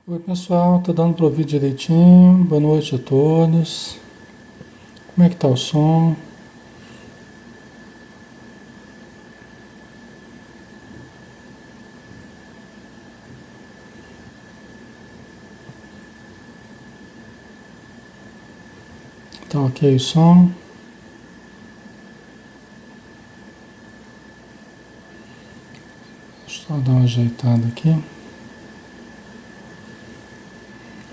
Oi pessoal, tá dando para ouvir direitinho? Boa noite a todos. Como é que tá o som? Tá ok o som? Deixa eu só dar uma ajeitada aqui.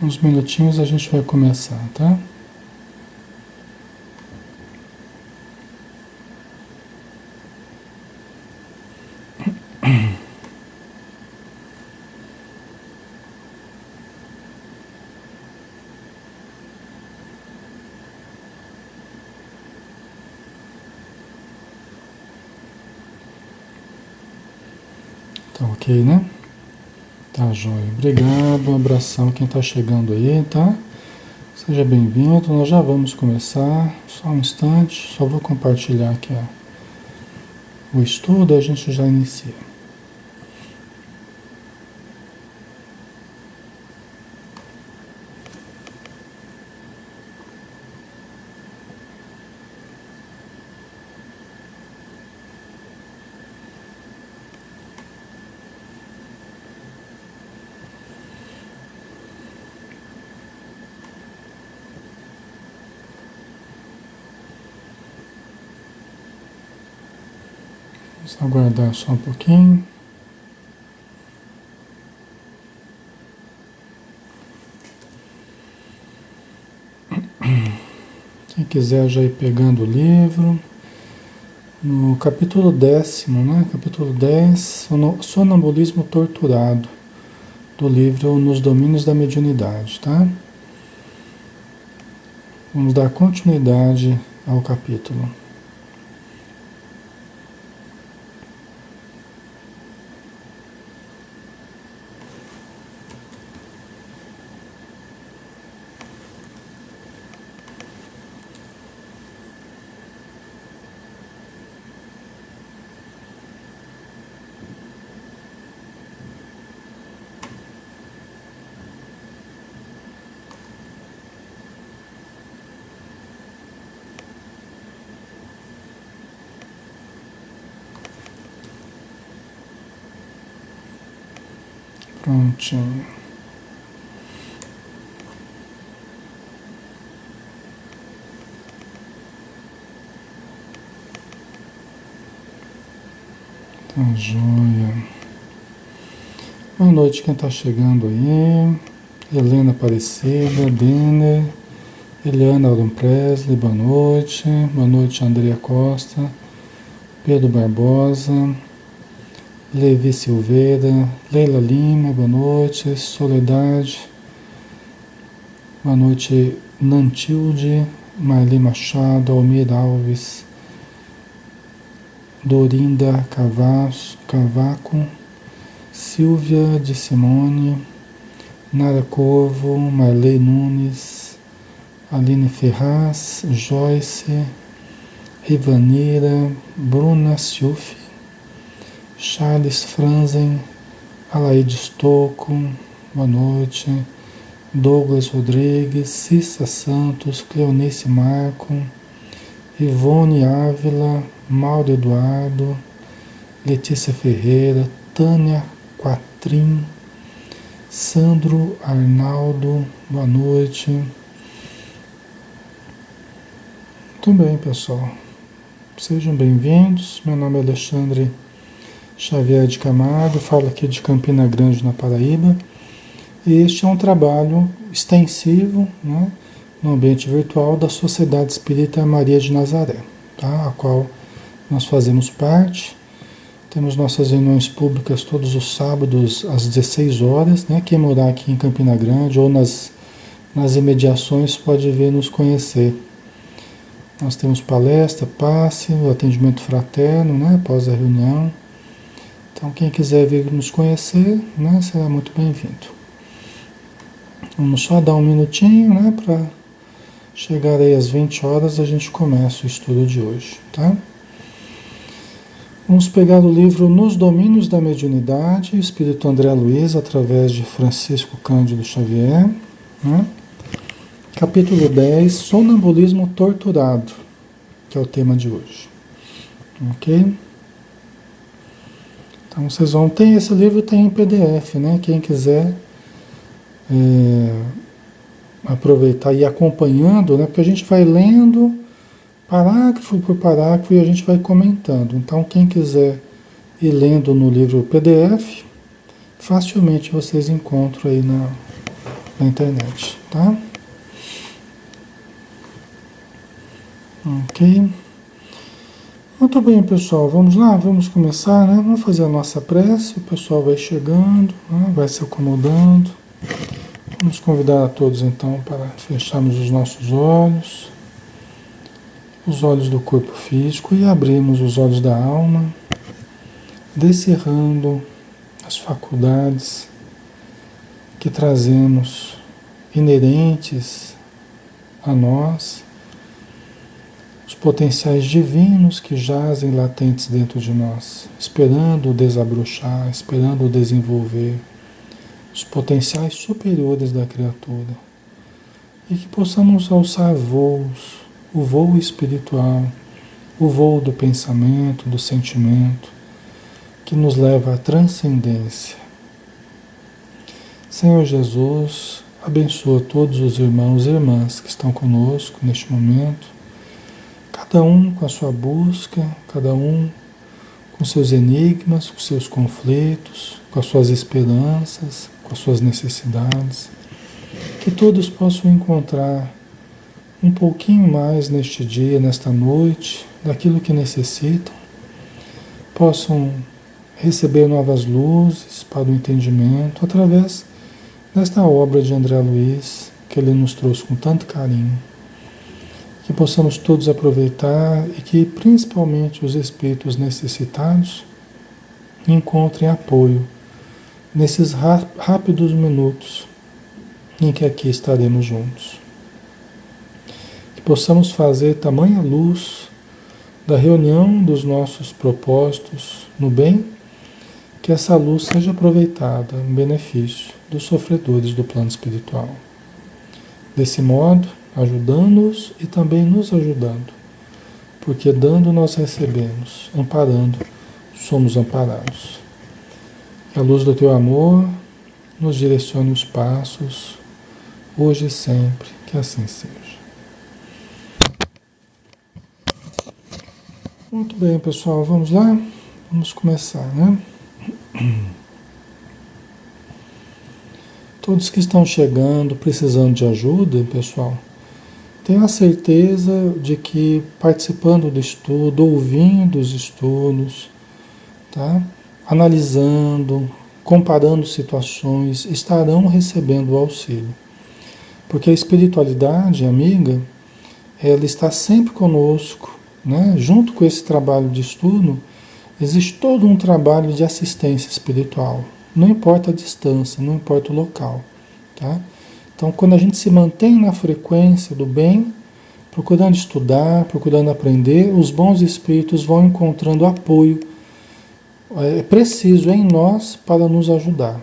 Uns minutinhos a gente vai começar, tá? Tá ok, né? Tá joia. Obrigado, um abração a quem tá chegando aí, tá? Seja bem-vindo, nós já vamos começar. Só um instante, só vou compartilhar aqui o estudo, a gente já inicia. Vamos aguardar só um pouquinho. Quem quiser já ir pegando o livro. No capítulo 10º, né? Capítulo 10, Sonambulismo Torturado, do livro Nos Domínios da Mediunidade, tá? Vamos dar continuidade ao capítulo. Prontinho. Tá joia. Boa noite quem está chegando aí. Helena Aparecida, Denner, Eliana Aurum Presley, boa noite. Boa noite, Andrea Costa, Pedro Barbosa, Levi Silveira, Leila Lima, boa noite. Soledade, boa noite. Nantilde, Marli Machado, Almir Alves, Dorinda Cavaco, Silvia de Simone, Nara Corvo, Marley Nunes, Aline Ferraz, Joyce, Rivanira, Bruna Ciufi, Charles Franzen, Alaide Stocco, boa noite. Douglas Rodrigues, Cissa Santos, Cleonice Marco, Ivone Ávila, Mauro Eduardo, Letícia Ferreira, Tânia Quatrim, Sandro Arnaldo, boa noite. Muito bem, pessoal. Sejam bem-vindos. Meu nome é Alexandre Xavier de Camargo, falo aqui de Campina Grande, na Paraíba. E este é um trabalho extensivo, né, no ambiente virtual da Sociedade Espírita Maria de Nazaré, tá? A qual nós fazemos parte. Temos nossas reuniões públicas todos os sábados às 16 horas, né? Quem morar aqui em Campina Grande ou nas imediações pode vir nos conhecer. Nós temos palestra, passe, o atendimento fraterno, né, após a reunião. Então quem quiser vir nos conhecer, né, será muito bem-vindo. Vamos só dar um minutinho, né, para chegar aí às 20 horas a gente começa o estudo de hoje, tá? Vamos pegar o livro Nos Domínios da Mediunidade, Espírito André Luiz, através de Francisco Cândido Xavier, né? Capítulo 10, Sonambulismo Torturado, que é o tema de hoje. Ok? Então vocês vão... esse livro tem em PDF, né? Quem quiser aproveitar e ir acompanhando, né? Porque a gente vai lendo parágrafo por parágrafo e a gente vai comentando. Então quem quiser ir lendo no livro PDF, facilmente vocês encontram aí na internet, tá? Ok. Muito bem, pessoal. Vamos lá? Vamos começar, né? Vamos fazer a nossa prece. O pessoal vai chegando, né? Vai se acomodando. Vamos convidar a todos, então, para fecharmos os nossos olhos, os olhos do corpo físico e abrirmos os olhos da alma, descerrando as faculdades que trazemos inerentes a nós, os potenciais divinos que jazem latentes dentro de nós, esperando desabrochar, esperando desenvolver os potenciais superiores da criatura, e que possamos alçar voos, o voo espiritual, o voo do pensamento, do sentimento, que nos leva à transcendência. Senhor Jesus, abençoa todos os irmãos e irmãs que estão conosco neste momento, cada um com a sua busca, cada um com seus enigmas, com seus conflitos, com as suas esperanças, com as suas necessidades, que todos possam encontrar um pouquinho mais neste dia, nesta noite, daquilo que necessitam, possam receber novas luzes para o entendimento através desta obra de André Luiz, que ele nos trouxe com tanto carinho. Que possamos todos aproveitar e que principalmente os espíritos necessitados encontrem apoio nesses rápidos minutos em que aqui estaremos juntos. Que possamos fazer tamanha luz da reunião dos nossos propósitos no bem, que essa luz seja aproveitada em benefício dos sofredores do plano espiritual. Desse modo, ajudando-os e também nos ajudando, porque dando nós recebemos, amparando somos amparados. Que a luz do teu amor nos direcione os passos, hoje e sempre, que assim seja. Muito bem, pessoal, vamos lá? Vamos começar, né? Todos que estão chegando, precisando de ajuda, pessoal, tenho a certeza de que participando do estudo, ouvindo os estudos, tá? Analisando, comparando situações, estarão recebendo o auxílio. Porque a espiritualidade, amiga, ela está sempre conosco, né? Junto com esse trabalho de estudo, existe todo um trabalho de assistência espiritual. Não importa a distância, não importa o local, tá? Então, quando a gente se mantém na frequência do bem, procurando estudar, procurando aprender, os bons espíritos vão encontrando apoio preciso em nós para nos ajudar.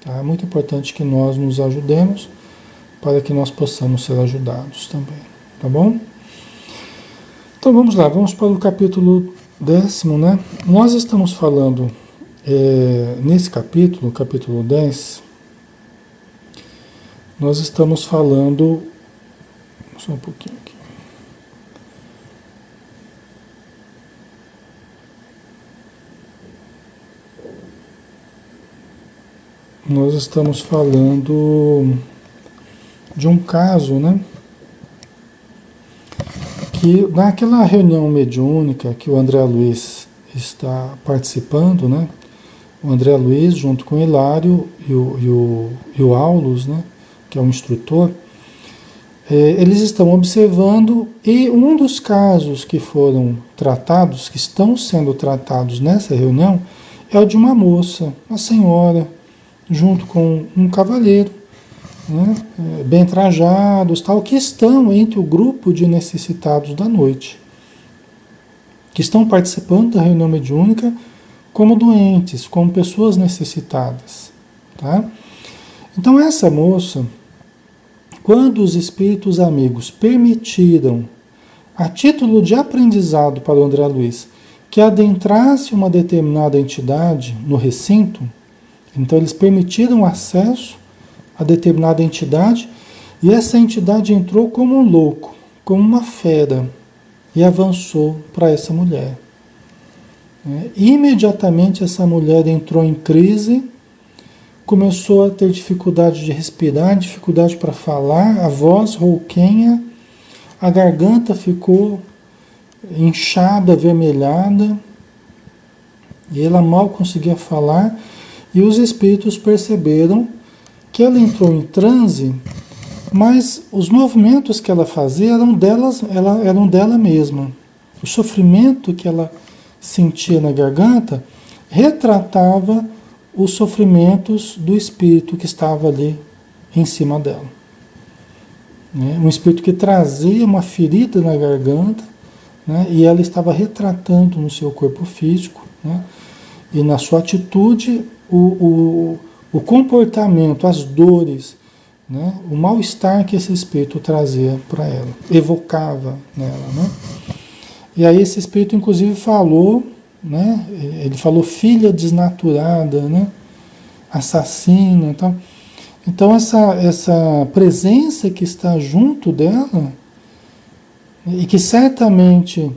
Tá? É muito importante que nós nos ajudemos para que nós possamos ser ajudados também. Tá bom? Então vamos lá, vamos para o capítulo 10º, né? Nós estamos falando nesse capítulo, capítulo 10, nós estamos falando... Só um pouquinho aqui. Nós estamos falando de um caso, né? Que naquela reunião mediúnica que o André Luiz está participando, né? O André Luiz, junto com o Hilário e o Aulus, né? Que é o instrutor, eles estão observando, e um dos casos que foram tratados, que estão sendo tratados nessa reunião, é o de uma moça, uma senhora, junto com um cavalheiro, né, bem trajados, tal, que estão entre o grupo de necessitados da noite. que estão participando da reunião mediúnica como doentes, como pessoas necessitadas. Tá? Então essa moça, quando os espíritos amigos permitiram, a título de aprendizado para o André Luiz, que adentrasse uma determinada entidade no recinto, então eles permitiram acesso a determinada entidade e essa entidade entrou como um louco, como uma fera e avançou para essa mulher. Imediatamente essa mulher entrou em crise, começou a ter dificuldade de respirar, dificuldade para falar, a voz rouquenha, a garganta ficou inchada, avermelhada, e ela mal conseguia falar, e os espíritos perceberam que ela entrou em transe, mas os movimentos que ela fazia eram dela mesma. O sofrimento que ela sentia na garganta retratava os sofrimentos do espírito que estava ali em cima dela. Um espírito que trazia uma ferida na garganta, né, e ela estava retratando no seu corpo físico, né, e na sua atitude o comportamento, as dores, né, o mal-estar que esse espírito trazia para ela, evocava nela. Né? E aí esse espírito inclusive falou, né, ele falou filha desnaturada, né, assassina e tal. Então essa presença que está junto dela e que certamente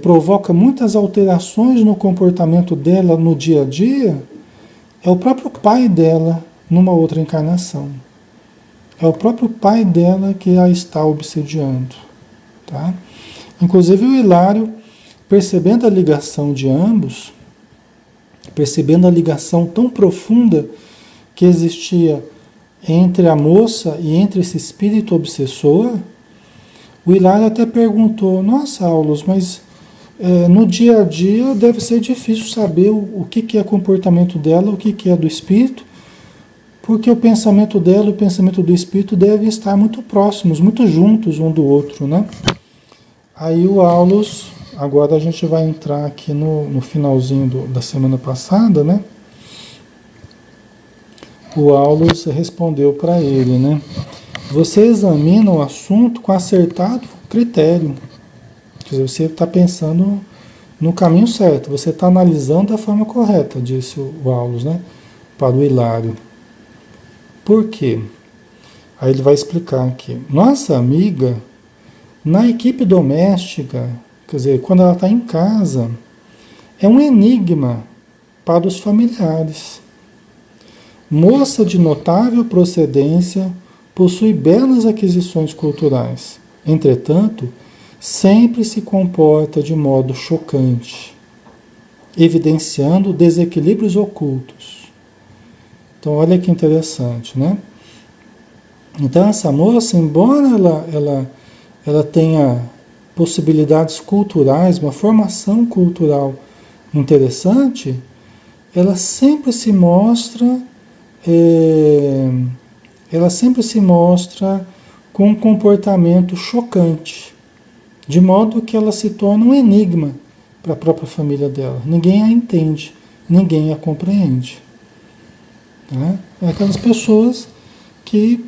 provoca muitas alterações no comportamento dela no dia a dia, é o próprio pai dela numa outra encarnação. É o próprio pai dela que a está obsediando. Tá? Inclusive o Hilário, percebendo a ligação de ambos, percebendo a ligação tão profunda que existia entre a moça e entre esse espírito obsessor, o Hilário até perguntou, nossa, Aulus, mas no dia a dia deve ser difícil saber o que é comportamento dela, o que é do espírito, porque o pensamento dela e o pensamento do espírito devem estar muito próximos, muito juntos um do outro, né? Aí o Aulus, agora a gente vai entrar aqui no finalzinho da semana passada, né? O Aulus respondeu para ele, né? Você examina o assunto com acertado critério. Quer dizer, você está pensando no caminho certo, você está analisando da forma correta, disse o Aulus, né? Para o Hilário. Por quê? Aí ele vai explicar aqui. Nossa amiga, na equipe doméstica, quer dizer, quando ela está em casa, é um enigma para os familiares. Moça de notável procedência, possui belas aquisições culturais. Entretanto, sempre se comporta de modo chocante, evidenciando desequilíbrios ocultos. Então, olha que interessante, né? Então, essa moça, embora ela tenha possibilidades culturais, uma formação cultural interessante, ela sempre se mostra com um comportamento chocante, de modo que ela se torna um enigma para a própria família dela. Ninguém a entende, ninguém a compreende. Tá? É aquelas pessoas que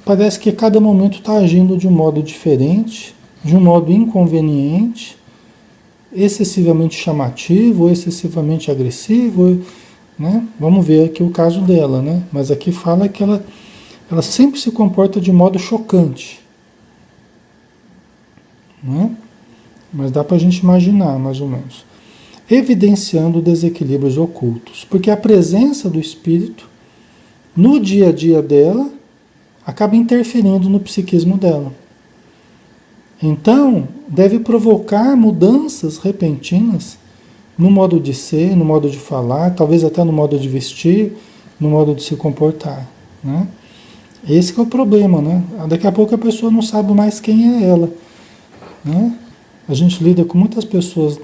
parece que a cada momento está agindo de um modo diferente, de um modo inconveniente, excessivamente chamativo, ou excessivamente agressivo, né? Vamos ver aqui o caso dela, né? Mas aqui fala que ela sempre se comporta de modo chocante. Né? Mas dá para a gente imaginar, mais ou menos. Evidenciando desequilíbrios ocultos. Porque a presença do espírito no dia a dia dela acaba interferindo no psiquismo dela. Então, deve provocar mudanças repentinas no modo de ser, no modo de falar, talvez até no modo de vestir, no modo de se comportar. Né? Esse que é o problema, né? Daqui a pouco a pessoa não sabe mais quem é ela. Né? A gente lida com muitas pessoas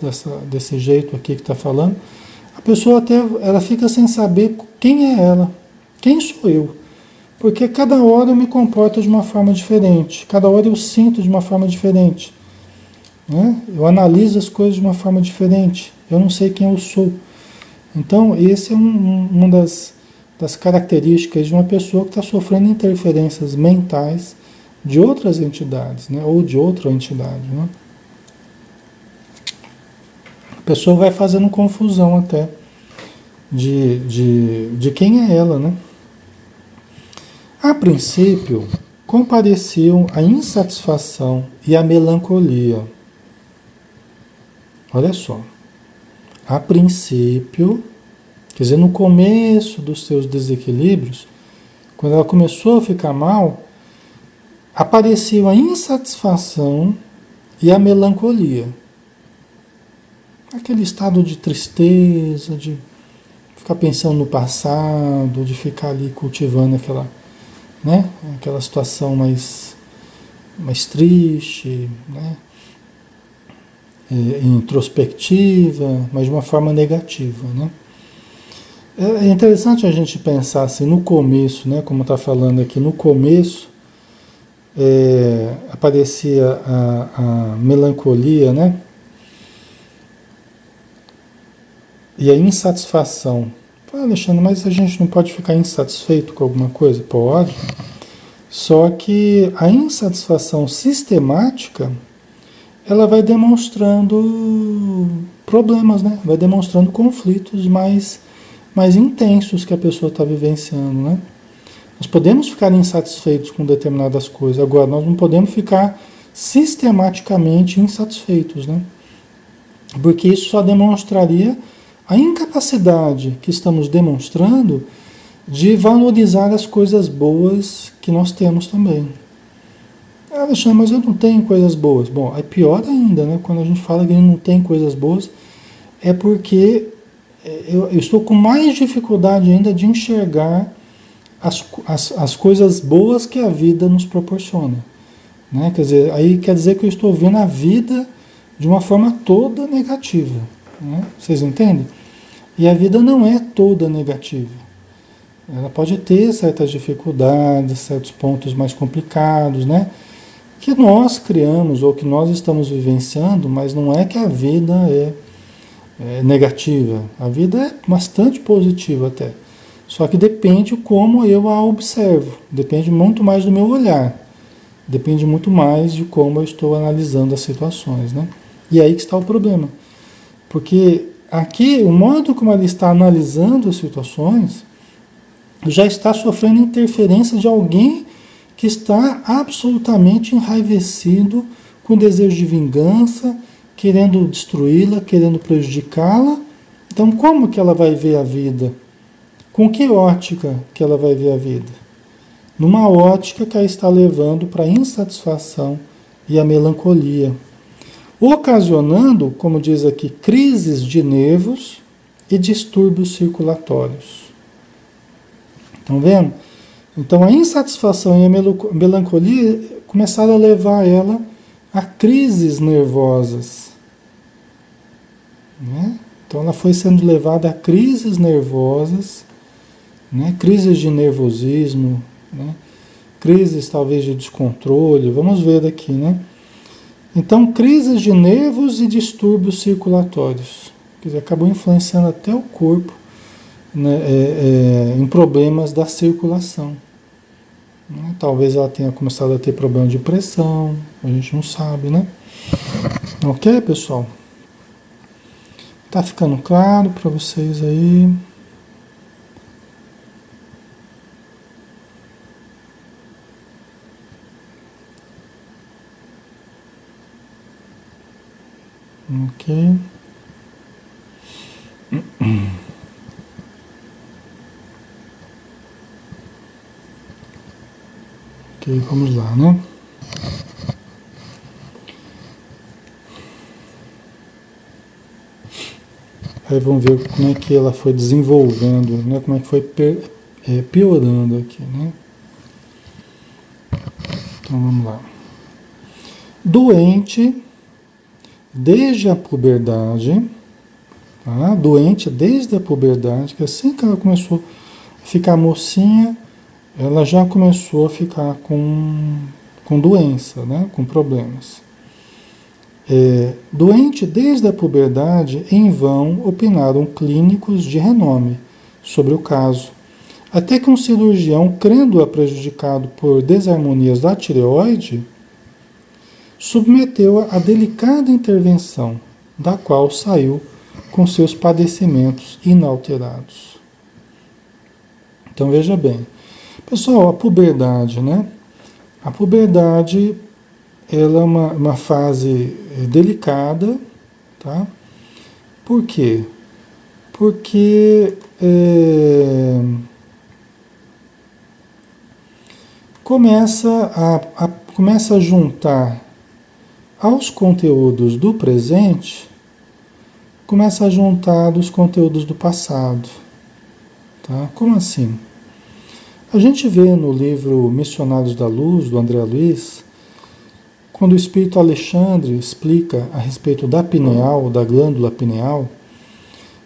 desse jeito aqui que está falando. A pessoa até ela fica sem saber quem é ela, quem sou eu. Porque cada hora eu me comporto de uma forma diferente, cada hora eu sinto de uma forma diferente. né? Eu analiso as coisas de uma forma diferente. Eu não sei quem eu sou. Então, esse é uma das características de uma pessoa que está sofrendo interferências mentais de outras entidades, né? Ou de outra entidade, né? A pessoa vai fazendo confusão até de quem é ela, né? A princípio, compareciam a insatisfação e a melancolia. Olha só. A princípio, quer dizer, no começo dos seus desequilíbrios, quando ela começou a ficar mal, apareceu a insatisfação e a melancolia. Aquele estado de tristeza, de ficar pensando no passado, de ficar ali cultivando aquela, né, aquela situação mais triste, né, introspectiva, mas de uma forma negativa, né? É interessante a gente pensar assim, no começo, né, como está falando aqui, no começo aparecia a melancolia, né, e a insatisfação. Fala, Alexandre, mas a gente não pode ficar insatisfeito com alguma coisa? Pode. Só que a insatisfação sistemática, ela vai demonstrando problemas, né? Vai demonstrando conflitos mais intensos que a pessoa está vivenciando, né? Nós podemos ficar insatisfeitos com determinadas coisas, agora nós não podemos ficar sistematicamente insatisfeitos, né? Porque isso só demonstraria a incapacidade que estamos demonstrando de valorizar as coisas boas que nós temos também. Ah, Alexandre, mas eu não tenho coisas boas. Bom, é pior ainda, né? Quando a gente fala que a gente não tem coisas boas, é porque eu estou com mais dificuldade ainda de enxergar as coisas boas que a vida nos proporciona, né? Quer dizer, aí quer dizer que eu estou vendo a vida de uma forma toda negativa, né? Vocês entendem? E a vida não é toda negativa. Ela pode ter certas dificuldades, certos pontos mais complicados, né? Que nós criamos ou que nós estamos vivenciando, mas não é que a vida é negativa. A vida é bastante positiva até. Só que depende como eu a observo. Depende muito mais do meu olhar. Depende muito mais de como eu estou analisando as situações, né? E aí que está o problema. Porque aqui, o modo como ela está analisando as situações já está sofrendo interferência de alguém que está absolutamente enraivecido, com desejo de vingança, querendo destruí-la, querendo prejudicá-la. Então, como que ela vai ver a vida? Com que ótica que ela vai ver a vida? Numa ótica que a está levando para a insatisfação e a melancolia, ocasionando, como diz aqui, crises de nervos e distúrbios circulatórios. Estão vendo? Então a insatisfação e a melancolia começaram a levar ela a crises nervosas, né? Então ela foi sendo levada a crises nervosas, né? Crises de nervosismo, né? Crises talvez de descontrole, vamos ver daqui, né? Então crises de nervos e distúrbios circulatórios, quer dizer, acabou influenciando até o corpo, né? Em problemas da circulação. Talvez ela tenha começado a ter problema de pressão, a gente não sabe, né? Ok, pessoal? Tá ficando claro para vocês aí? Ok. Ok, vamos lá, né? Aí vamos ver como é que ela foi desenvolvendo, né? Como é que foi piorando aqui, né? Então vamos lá. Doente desde a puberdade, tá? Doente desde a puberdade, que assim que ela começou a ficar mocinha, ela já começou a ficar com doença, né? Com problemas. Doente desde a puberdade, em vão opinaram clínicos de renome sobre o caso, até que um cirurgião, crendo-a prejudicado por desarmonias da tireoide, submeteu-a a delicada intervenção, da qual saiu com seus padecimentos inalterados. Então veja bem, pessoal, a puberdade, né? A puberdade, ela é uma fase delicada, tá? Por quê? Porque começa a juntar aos conteúdos do presente, começa a juntar dos conteúdos do passado. Tá? Como assim? A gente vê no livro Missionários da Luz, do André Luiz, quando o espírito Alexandre explica a respeito da pineal, da glândula pineal,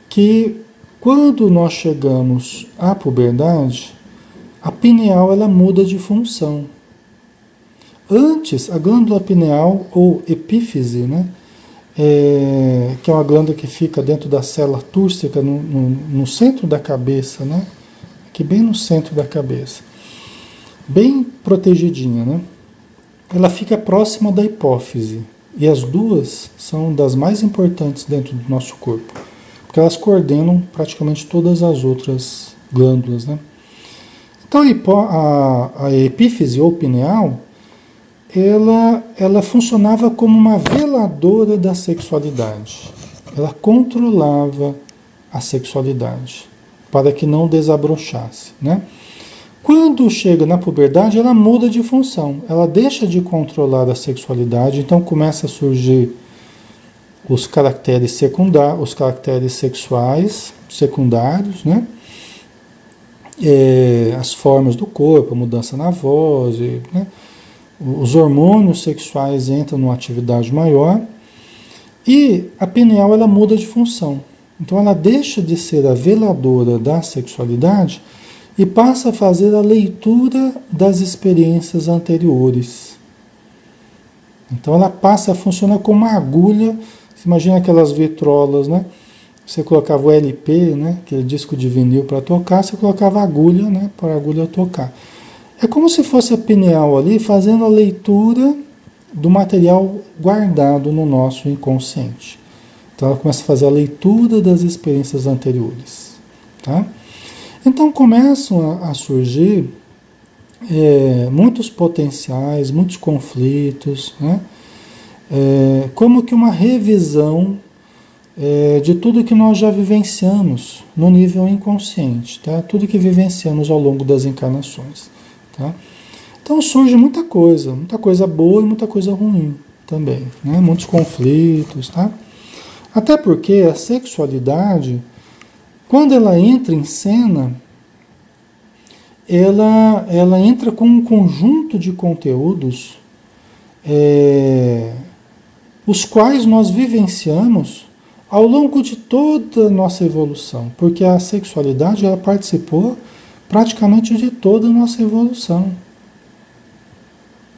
que quando nós chegamos à puberdade, a pineal ela muda de função. Antes, a glândula pineal, ou epífise, né, que é uma glândula que fica dentro da célula túrcica, no centro da cabeça, né, aqui bem no centro da cabeça, bem protegidinha, né, ela fica próxima da hipófise, e as duas são das mais importantes dentro do nosso corpo, porque elas coordenam praticamente todas as outras glândulas, né. Então a epífise ou pineal, ela funcionava como uma veladora da sexualidade. Ela controlava a sexualidade para que não desabrochasse, né? Quando chega na puberdade, ela muda de função. Ela deixa de controlar a sexualidade, então começa a surgir os caracteres secundários, os caracteres sexuais secundários, né? As formas do corpo, a mudança na voz, né? Os hormônios sexuais entram numa atividade maior e a pineal ela muda de função. Então ela deixa de ser a veladora da sexualidade e passa a fazer a leitura das experiências anteriores. Então ela passa a funcionar como uma agulha. Você imagina aquelas vitrolas, né? Você colocava o LP, né? Aquele disco de vinil para tocar, você colocava a agulha, né? Para a agulha tocar. É como se fosse a pineal ali fazendo a leitura do material guardado no nosso inconsciente. Então ela começa a fazer a leitura das experiências anteriores. Tá? Então começam a surgir muitos potenciais, muitos conflitos, né? Como que uma revisão de tudo que nós já vivenciamos no nível inconsciente, tá? Tudo que vivenciamos ao longo das encarnações. Tá? Então surge muita coisa boa e muita coisa ruim também, né? Muitos conflitos, tá? Até porque a sexualidade, quando ela entra em cena, ela entra com um conjunto de conteúdos, os quais nós vivenciamos ao longo de toda a nossa evolução, porque a sexualidade ela participou praticamente de toda a nossa evolução.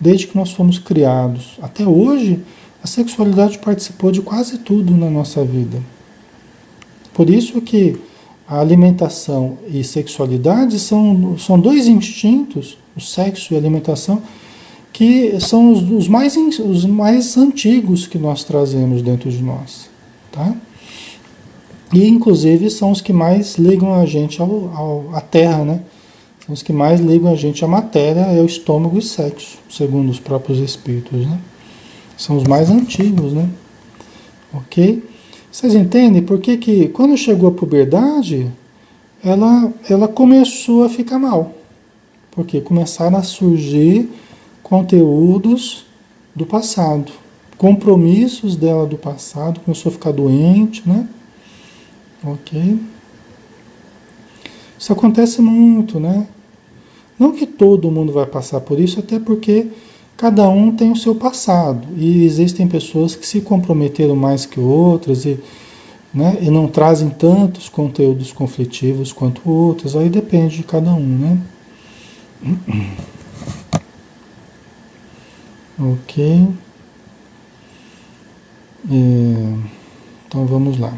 Desde que nós fomos criados até hoje, a sexualidade participou de quase tudo na nossa vida. Por isso que a alimentação e sexualidade são dois instintos, o sexo e a alimentação, que são os mais antigos que nós trazemos dentro de nós. Tá? E, inclusive, são os que mais ligam a gente à Terra, né? São os que mais ligam a gente à matéria, é o estômago e sexo, segundo os próprios espíritos, né? São os mais antigos, né? Ok? Vocês entendem por que quando chegou a puberdade, ela começou a ficar mal? Porque começaram a surgir conteúdos do passado, compromissos dela do passado, começou a ficar doente, né? Ok? Isso acontece muito, né? Não que todo mundo vai passar por isso, até porque cada um tem o seu passado. E existem pessoas que se comprometeram mais que outras né, e não trazem tantos conteúdos conflitivos quanto outros. Aí depende de cada um, né? Ok. Então vamos lá.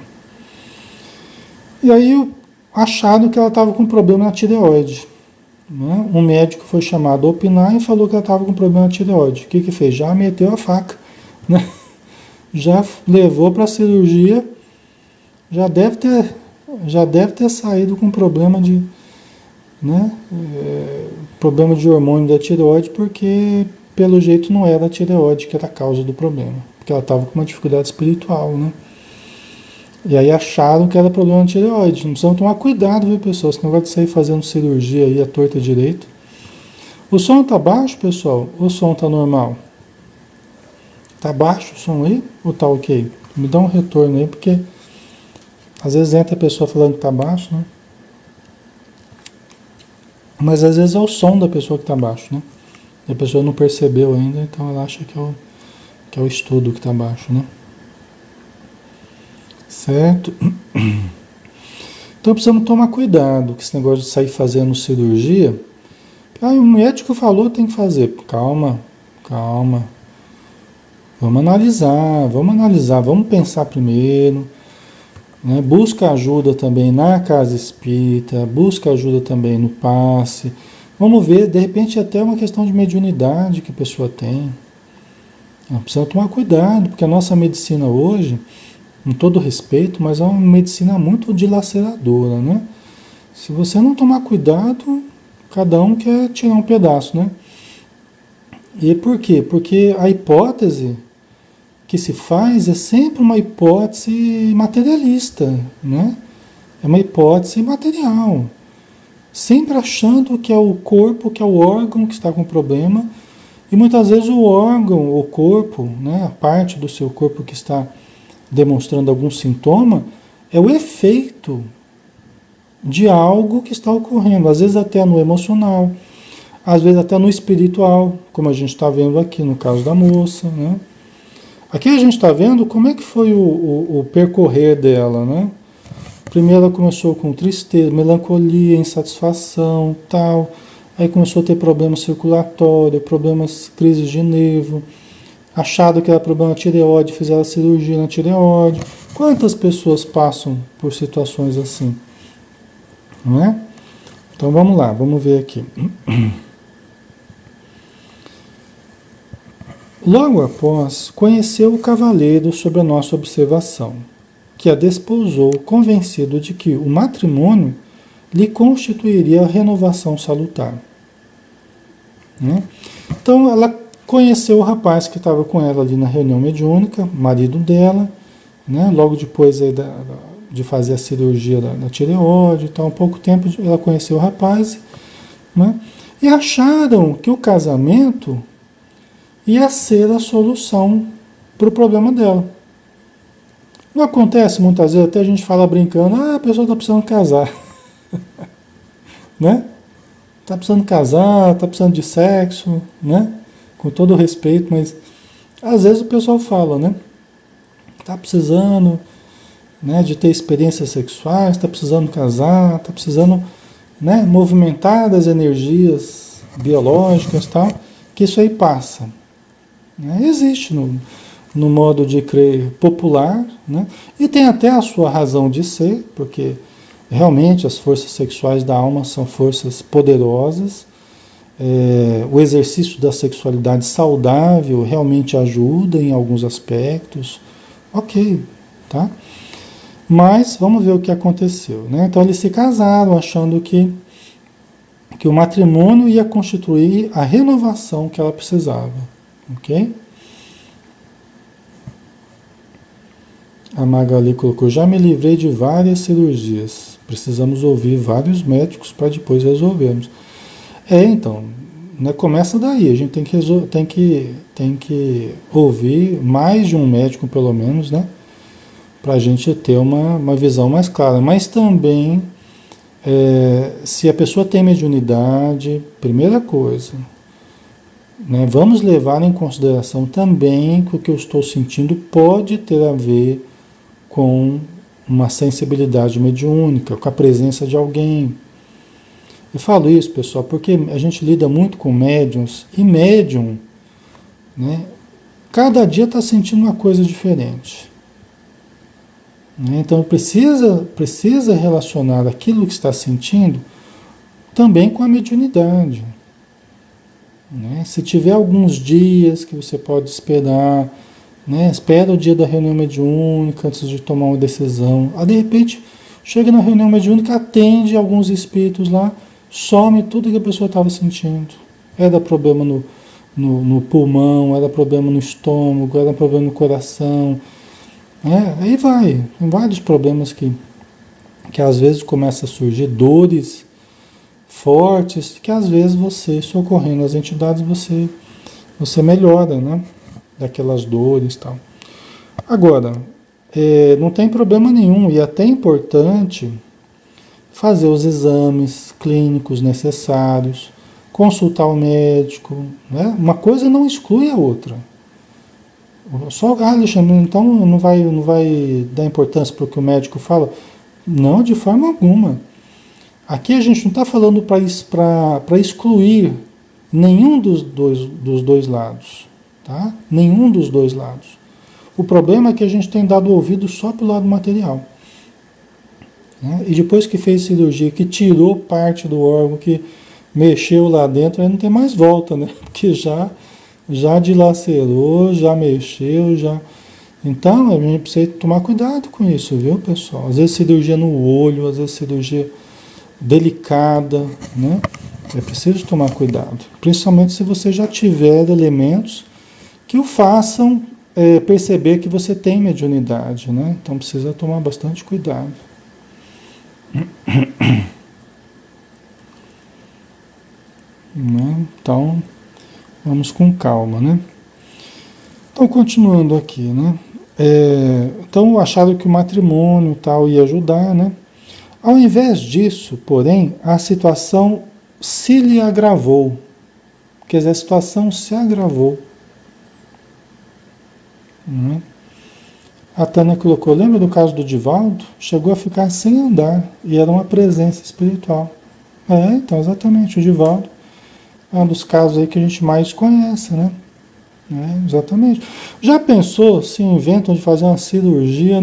E aí acharam que ela estava com problema na tireoide. Né? Um médico foi chamado a opinar e falou que ela estava com problema na tireoide. O que que fez? Já meteu a faca, né? Já levou para a cirurgia, já deve ter saído com problema de, né? Problema de hormônio da tireoide, porque pelo jeito não era a tireoide que era a causa do problema, porque ela estava com uma dificuldade espiritual, né? E aí acharam que era problema de tireoide. Não precisam tomar cuidado, viu, pessoal? Esse negócio de sair fazendo cirurgia aí à torta direito. O som tá baixo, pessoal? Ou o som tá normal? Tá baixo o som aí? Ou tá ok? Me dá um retorno aí, porque às vezes entra a pessoa falando que tá baixo, né? Mas às vezes é o som da pessoa que tá baixo, né? E a pessoa não percebeu ainda, então ela acha que é o estudo que tá baixo, né? Certo? Então precisamos tomar cuidado com esse negócio de sair fazendo cirurgia. Ah, o médico falou tem que fazer. Calma, calma. Vamos analisar, vamos pensar primeiro. Né? Busca ajuda também na casa espírita, busca ajuda também no passe. Vamos ver, de repente até uma questão de mediunidade que a pessoa tem. Precisa tomar cuidado, porque a nossa medicina hoje, com todo respeito, mas é uma medicina muito dilaceradora, né? Se você não tomar cuidado, cada um quer tirar um pedaço, né? E por quê? Porque a hipótese que se faz é sempre uma hipótese materialista, né? É uma hipótese material. Sempre achando que é o corpo, que é o órgão que está com problema, e muitas vezes o órgão, o corpo, né, a parte do seu corpo que está demonstrando algum sintoma, é o efeito de algo que está ocorrendo, às vezes até no emocional, às vezes até no espiritual, como a gente está vendo aqui no caso da moça, né? Aqui a gente está vendo como é que foi o percorrer dela, né? Primeiro ela começou com tristeza, melancolia, insatisfação, tal. Aí começou a ter problemas circulatórios, problemas, crises de nervo. Acharam que era problema na tireoide, fizeram a cirurgia na tireoide. Quantas pessoas passam por situações assim? Não é? Então vamos lá, vamos ver aqui. Logo após, conheceu o cavaleiro sob a nossa observação, que a desposou, convencido de que o matrimônio lhe constituiria a renovação salutar. Né? Então ela conheceu o rapaz que estava com ela ali na reunião mediúnica, marido dela, né? Logo depois aí de fazer a cirurgia da tireoide, então, há pouco tempo ela conheceu o rapaz, né? E acharam que o casamento ia ser a solução para o problema dela. Não acontece muitas vezes, até a gente fala brincando, a pessoa está precisando casar, né? Está precisando casar, está precisando de sexo, né? Com todo o respeito, mas às vezes o pessoal fala, né? Está precisando, né, de ter experiências sexuais, está precisando casar, está precisando, né, movimentar as energias biológicas, tal, que isso aí passa. Né? Existe no modo de crer popular, né? E tem até a sua razão de ser, porque realmente as forças sexuais da alma são forças poderosas. O exercício da sexualidade saudável realmente ajuda em alguns aspectos. Ok, tá? Mas vamos ver o que aconteceu, né? Então eles se casaram achando que o matrimônio ia constituir a renovação que ela precisava, ok? A Magali colocou, já me livrei de várias cirurgias, precisamos ouvir vários médicos para depois resolvermos. Então, né, começa daí, a gente tem que ouvir mais de um médico pelo menos, né? Para a gente ter uma visão mais clara. Mas também, se a pessoa tem mediunidade, primeira coisa, né, vamos levar em consideração também que o que eu estou sentindo pode ter a ver com uma sensibilidade mediúnica, com a presença de alguém. Eu falo isso, pessoal, porque a gente lida muito com médiums, e médium, né, cada dia está sentindo uma coisa diferente. Né? Então precisa relacionar aquilo que está sentindo também com a mediunidade. Né? Se tiver alguns dias que você pode esperar, né? Espera o dia da reunião mediúnica antes de tomar uma decisão. Aí, de repente, chega na reunião mediúnica, atende alguns espíritos lá, some tudo que a pessoa estava sentindo. Era problema no pulmão, era problema no estômago, era problema no coração. Aí vai. Tem vários problemas que às vezes começam a surgir, dores fortes, que às vezes você, socorrendo as entidades, você melhora, né? Daquelas dores e tal. Agora, não tem problema nenhum, e é até importante fazer os exames clínicos necessários, consultar o médico, né? Uma coisa não exclui a outra. Só, Alexandre, então não vai dar importância para o que o médico fala? Não, de forma alguma. Aqui a gente não está falando para excluir nenhum dos dois lados. Tá? Nenhum dos dois lados. O problema é que a gente tem dado ouvido só para o lado material. Né? E depois que fez cirurgia, que tirou parte do órgão, que mexeu lá dentro, aí não tem mais volta, né? Porque já dilacerou, já mexeu, já... Então, a gente precisa tomar cuidado com isso, viu, pessoal? Às vezes cirurgia no olho, às vezes cirurgia delicada, né? É preciso tomar cuidado. Principalmente se você já tiver elementos que o façam perceber que você tem mediunidade, né? Então precisa tomar bastante cuidado. Né? Então, vamos com calma, né? Então, continuando aqui, né? Então, acharam que o matrimônio e tal ia ajudar, né? Ao invés disso, porém, a situação se lhe agravou. Quer dizer, a situação se agravou. Né? A Tânia colocou, lembra do caso do Divaldo? Chegou a ficar sem andar e era uma presença espiritual. Então, exatamente, o Divaldo é um dos casos aí que a gente mais conhece, né? Exatamente. Já pensou se inventam de fazer uma cirurgia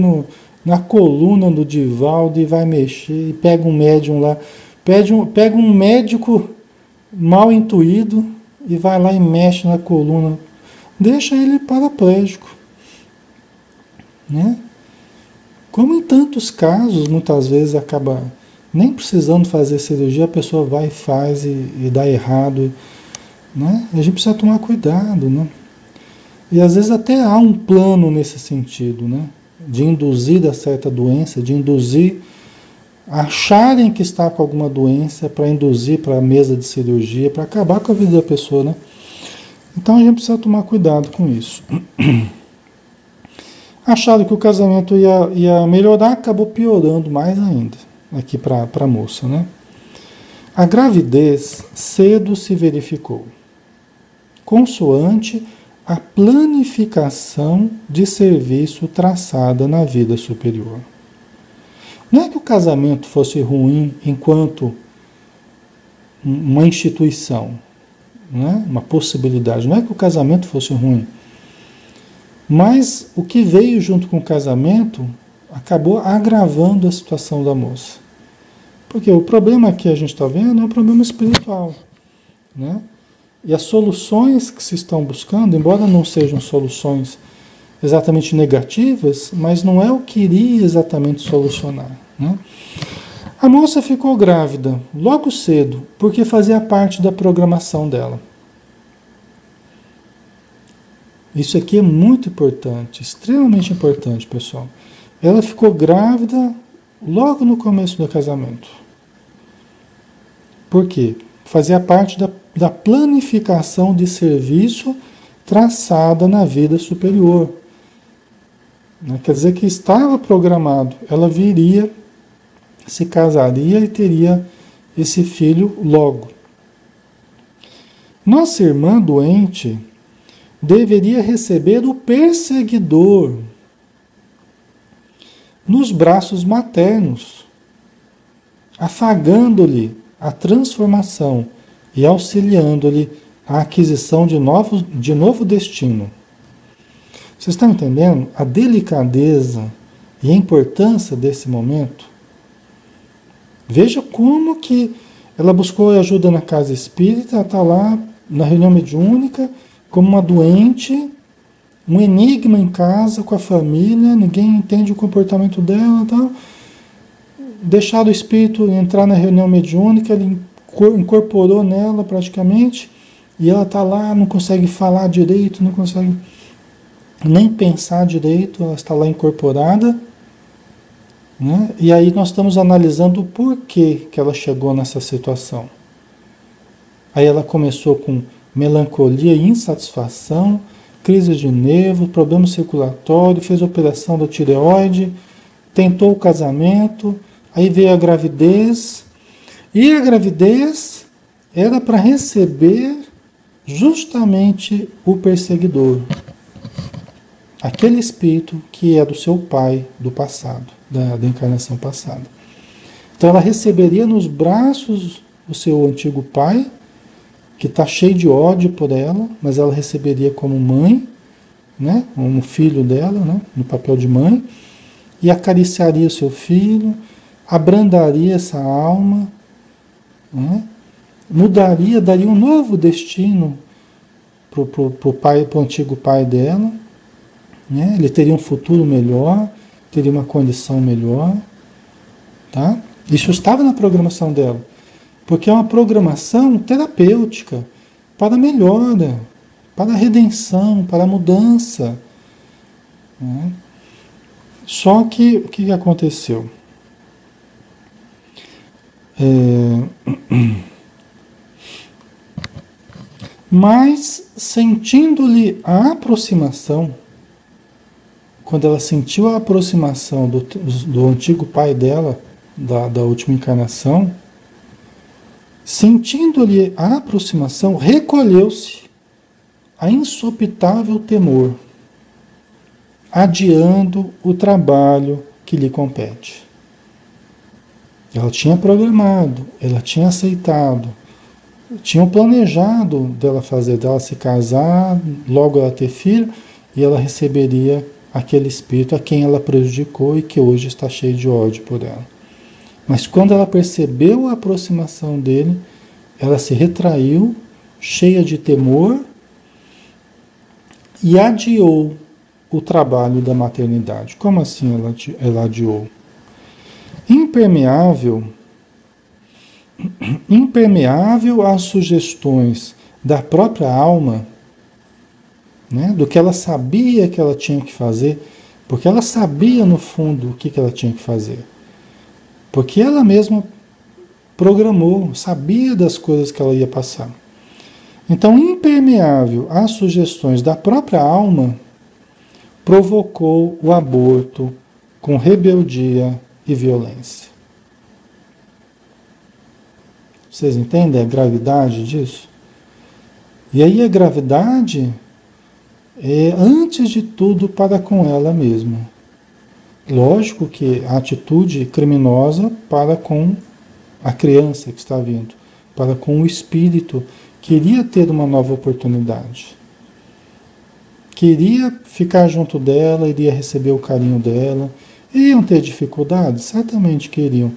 na coluna do Divaldo e vai mexer e pega um médium lá, pega um médico mal intuído e vai lá e mexe na coluna, deixa ele paraplégico. Né? Como em tantos casos, muitas vezes acaba nem precisando fazer cirurgia, a pessoa vai e faz e dá errado. Né? A gente precisa tomar cuidado. Né? E às vezes até há um plano nesse sentido, né? De induzir a certa doença, de induzir, acharem que está com alguma doença para induzir para a mesa de cirurgia, para acabar com a vida da pessoa. Né? Então a gente precisa tomar cuidado com isso. Acharam que o casamento ia melhorar, acabou piorando mais ainda, aqui para a moça, né? A gravidez cedo se verificou, consoante a planificação de serviço traçada na vida superior. Não é que o casamento fosse ruim enquanto uma instituição, né? Uma possibilidade, não é que o casamento fosse ruim. Mas o que veio junto com o casamento acabou agravando a situação da moça. Porque o problema que a gente está vendo é um problema espiritual. Né? E as soluções que se estão buscando, embora não sejam soluções exatamente negativas, mas não é o que iria exatamente solucionar. Né? A moça ficou grávida logo cedo, porque fazia parte da programação dela. Isso aqui é muito importante, extremamente importante, pessoal. Ela ficou grávida logo no começo do casamento. Por quê? Fazia parte da planificação de serviço traçada na vida superior. Quer dizer que estava programado. Ela viria, se casaria e teria esse filho logo. Nossa irmã doente deveria receber o perseguidor nos braços maternos, afagando-lhe a transformação e auxiliando-lhe a aquisição de novo destino. Vocês estão entendendo a delicadeza e a importância desse momento? Veja como que ela buscou ajuda na casa espírita, está lá na reunião mediúnica, como uma doente, um enigma em casa com a família, ninguém entende o comportamento dela, tal. Deixado o espírito entrar na reunião mediúnica, ele incorporou nela praticamente, e ela está lá, não consegue falar direito, não consegue nem pensar direito, ela está lá incorporada, né? E aí nós estamos analisando o porquê que ela chegou nessa situação. Aí ela começou com melancolia e insatisfação, crise de nervo, problema circulatório, fez operação da tireoide, tentou o casamento, aí veio a gravidez, e a gravidez era para receber justamente o perseguidor, aquele espírito que é do seu pai do passado, da encarnação passada. Então ela receberia nos braços o seu antigo pai, que está cheio de ódio por ela, mas ela receberia como mãe, né, como filho dela, né, no papel de mãe, e acariciaria o seu filho, abrandaria essa alma, né, mudaria, daria um novo destino para o antigo pai dela, né, ele teria um futuro melhor, teria uma condição melhor, tá? Isso estava na programação dela. Porque é uma programação terapêutica para a melhora, para a redenção, para a mudança, né? Só que o que aconteceu? Mas sentindo-lhe a aproximação, quando ela sentiu a aproximação do antigo pai dela, da última encarnação, sentindo-lhe a aproximação, recolheu-se a insopitável temor, adiando o trabalho que lhe compete. Ela tinha programado, ela tinha aceitado, tinham planejado dela se casar, logo ela ter filho, e ela receberia aquele espírito a quem ela prejudicou e que hoje está cheio de ódio por ela. Mas quando ela percebeu a aproximação dele, ela se retraiu, cheia de temor, e adiou o trabalho da maternidade. Como assim ela adiou? Impermeável às sugestões da própria alma, né, do que ela sabia que ela tinha que fazer, porque ela sabia no fundo o que ela tinha que fazer. Porque ela mesma programou, sabia das coisas que ela ia passar. Então, impermeável às sugestões da própria alma, provocou o aborto com rebeldia e violência. Vocês entendem a gravidade disso? E aí a gravidade é, antes de tudo, para com ela mesma. Lógico que a atitude criminosa para com a criança que está vindo, para com o espírito que queria ter uma nova oportunidade. Queria ficar junto dela, iria receber o carinho dela. Iriam ter dificuldades? Certamente queriam.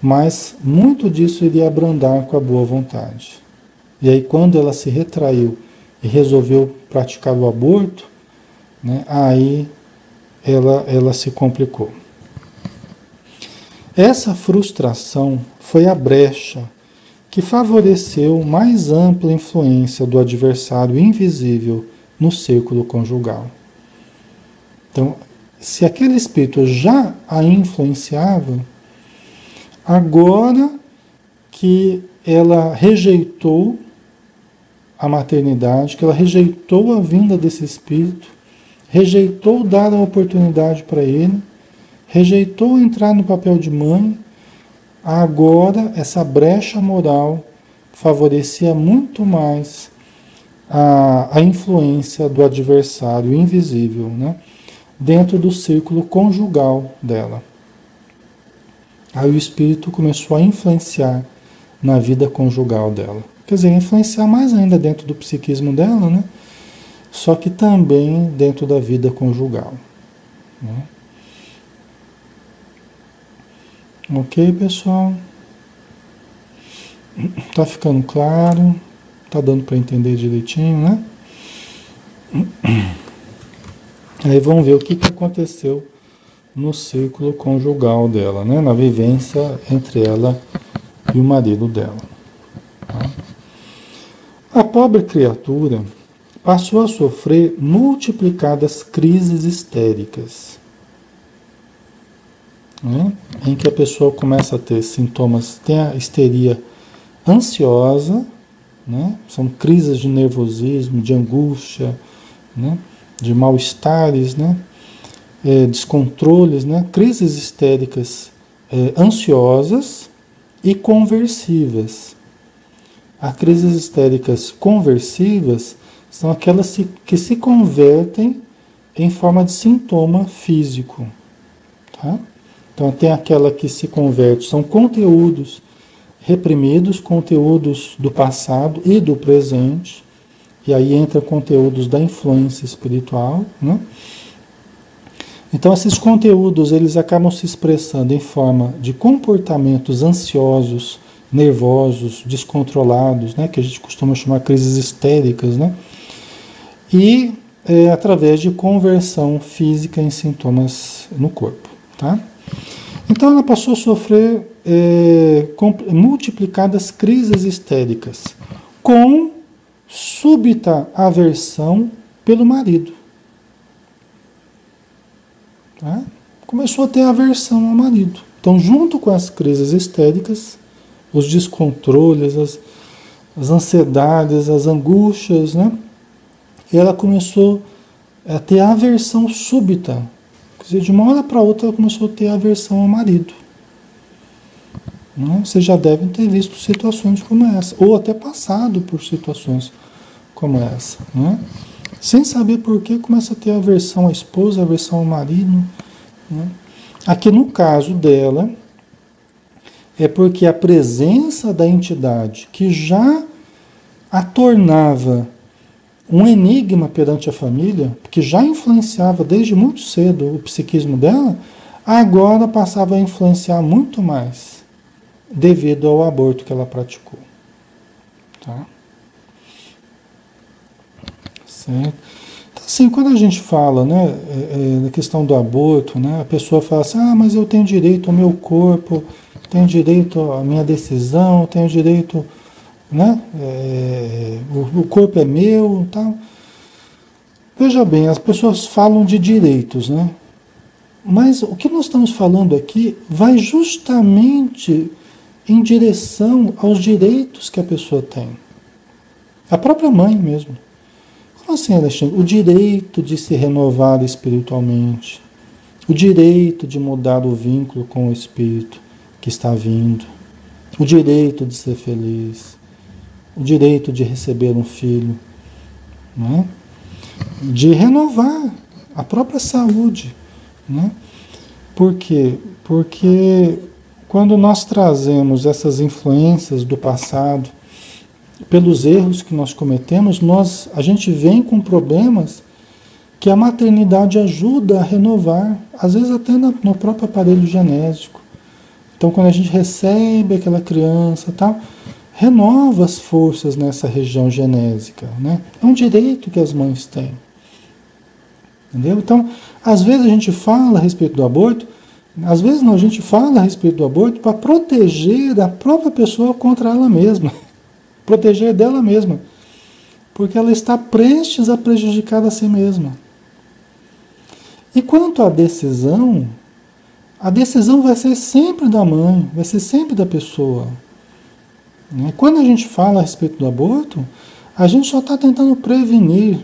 Mas muito disso iria abrandar com a boa vontade. E aí quando ela se retraiu e resolveu praticar o aborto, né, aí ela se complicou. Essa frustração foi a brecha que favoreceu mais ampla influência do adversário invisível no círculo conjugal. Então, se aquele espírito já a influenciava, agora que ela rejeitou a maternidade, que ela rejeitou a vinda desse espírito, rejeitou dar a oportunidade para ele, rejeitou entrar no papel de mãe, agora essa brecha moral favorecia muito mais a influência do adversário invisível, né, dentro do círculo conjugal dela. Aí o espírito começou a influenciar na vida conjugal dela. Quer dizer, influenciar mais ainda dentro do psiquismo dela, né? só que também dentro da vida conjugal. Né? Ok, pessoal? Tá ficando claro? Tá dando para entender direitinho, né? Aí vamos ver o que aconteceu no círculo conjugal dela, né? Na vivência entre ela e o marido dela. Tá? A pobre criatura passou a sofrer multiplicadas crises histéricas, né? Em que a pessoa começa a ter sintomas, tem a histeria ansiosa, né? São crises de nervosismo, de angústia, né? De mal-estares, né? Descontroles, né? Crises histéricas ansiosas e conversivas. As crises histéricas conversivas são aquelas que se convertem em forma de sintoma físico. Tá? Então tem aquela que se converte, são conteúdos reprimidos, conteúdos do passado e do presente, e aí entra conteúdos da influência espiritual, né? Então esses conteúdos eles acabam se expressando em forma de comportamentos ansiosos, nervosos, descontrolados, né? Que a gente costuma chamar crises histéricas, né? E através de conversão física em sintomas no corpo, tá? Então ela passou a sofrer multiplicadas crises histéricas com súbita aversão pelo marido. Tá? Começou a ter aversão ao marido. Então, junto com as crises histéricas, os descontroles, as ansiedades, as angústias, né? Ela começou a ter aversão súbita. Quer dizer, de uma hora para outra, ela começou a ter aversão ao marido. Né? Vocês já devem ter visto situações como essa, ou até passado por situações como essa. Né? Sem saber por que, começa a ter aversão à esposa, aversão ao marido. Né? Aqui no caso dela, é porque a presença da entidade que já a tornava um enigma perante a família, que já influenciava desde muito cedo o psiquismo dela, agora passava a influenciar muito mais, devido ao aborto que ela praticou. Tá? Certo? Então, assim, quando a gente fala, né, da questão do aborto, né, a pessoa fala assim, mas eu tenho direito ao meu corpo, tenho direito à minha decisão, tenho direito... Né? O corpo é meu, tal. Veja bem, as pessoas falam de direitos, né? Mas o que nós estamos falando aqui vai justamente em direção aos direitos que a pessoa tem. A própria mãe mesmo. Como assim, Alexandre? O direito de se renovar espiritualmente, o direito de mudar o vínculo com o espírito que está vindo, o direito de ser feliz, o direito de receber um filho, né? De renovar a própria saúde. Né? Por quê? Porque quando nós trazemos essas influências do passado, pelos erros que nós cometemos, a gente vem com problemas que a maternidade ajuda a renovar, às vezes até no próprio aparelho genésico. Então, quando a gente recebe aquela criança, tal, renova as forças nessa região genésica, né? É um direito que as mães têm. Entendeu? Então, às vezes a gente fala a respeito do aborto, às vezes não, a gente fala a respeito do aborto para proteger a própria pessoa contra ela mesma. Proteger dela mesma. Porque ela está prestes a prejudicar a si mesma. E quanto à decisão, a decisão vai ser sempre da mãe, vai ser sempre da pessoa. Quando a gente fala a respeito do aborto, a gente só está tentando prevenir.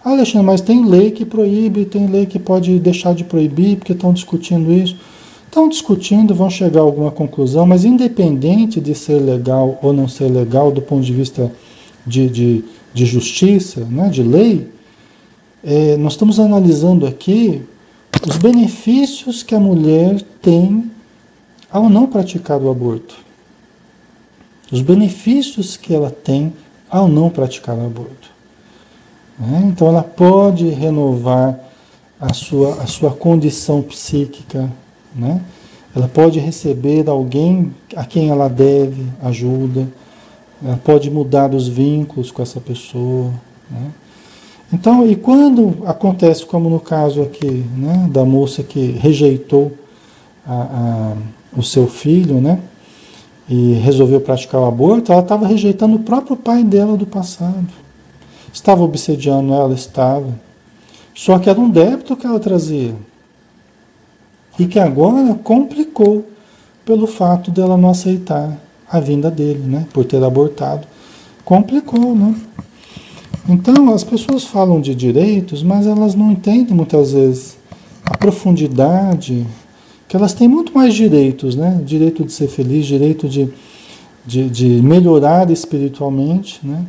Alexandre, mas tem lei que proíbe, tem lei que pode deixar de proibir, porque estão discutindo isso. Estão discutindo, vão chegar a alguma conclusão, mas independente de ser legal ou não ser legal do ponto de vista de justiça, né, de lei, nós estamos analisando aqui os benefícios que a mulher tem ao não praticar o aborto. Os benefícios que ela tem ao não praticar o aborto. né? Então ela pode renovar a sua condição psíquica, né? Ela pode receber alguém a quem ela deve ajuda, ela pode mudar os vínculos com essa pessoa, né? Então, e quando acontece, como no caso aqui, né, da moça que rejeitou o seu filho, né, e resolveu praticar o aborto, ela estava rejeitando o próprio pai dela do passado. Estava obsediando ela, estava. Só que era um débito que ela trazia. E que agora complicou pelo fato dela não aceitar a vinda dele, né, por ter abortado. Complicou, né? Então, as pessoas falam de direitos, mas elas não entendem muitas vezes a profundidade, que elas têm muito mais direitos, né? Direito de ser feliz, direito de melhorar espiritualmente, né?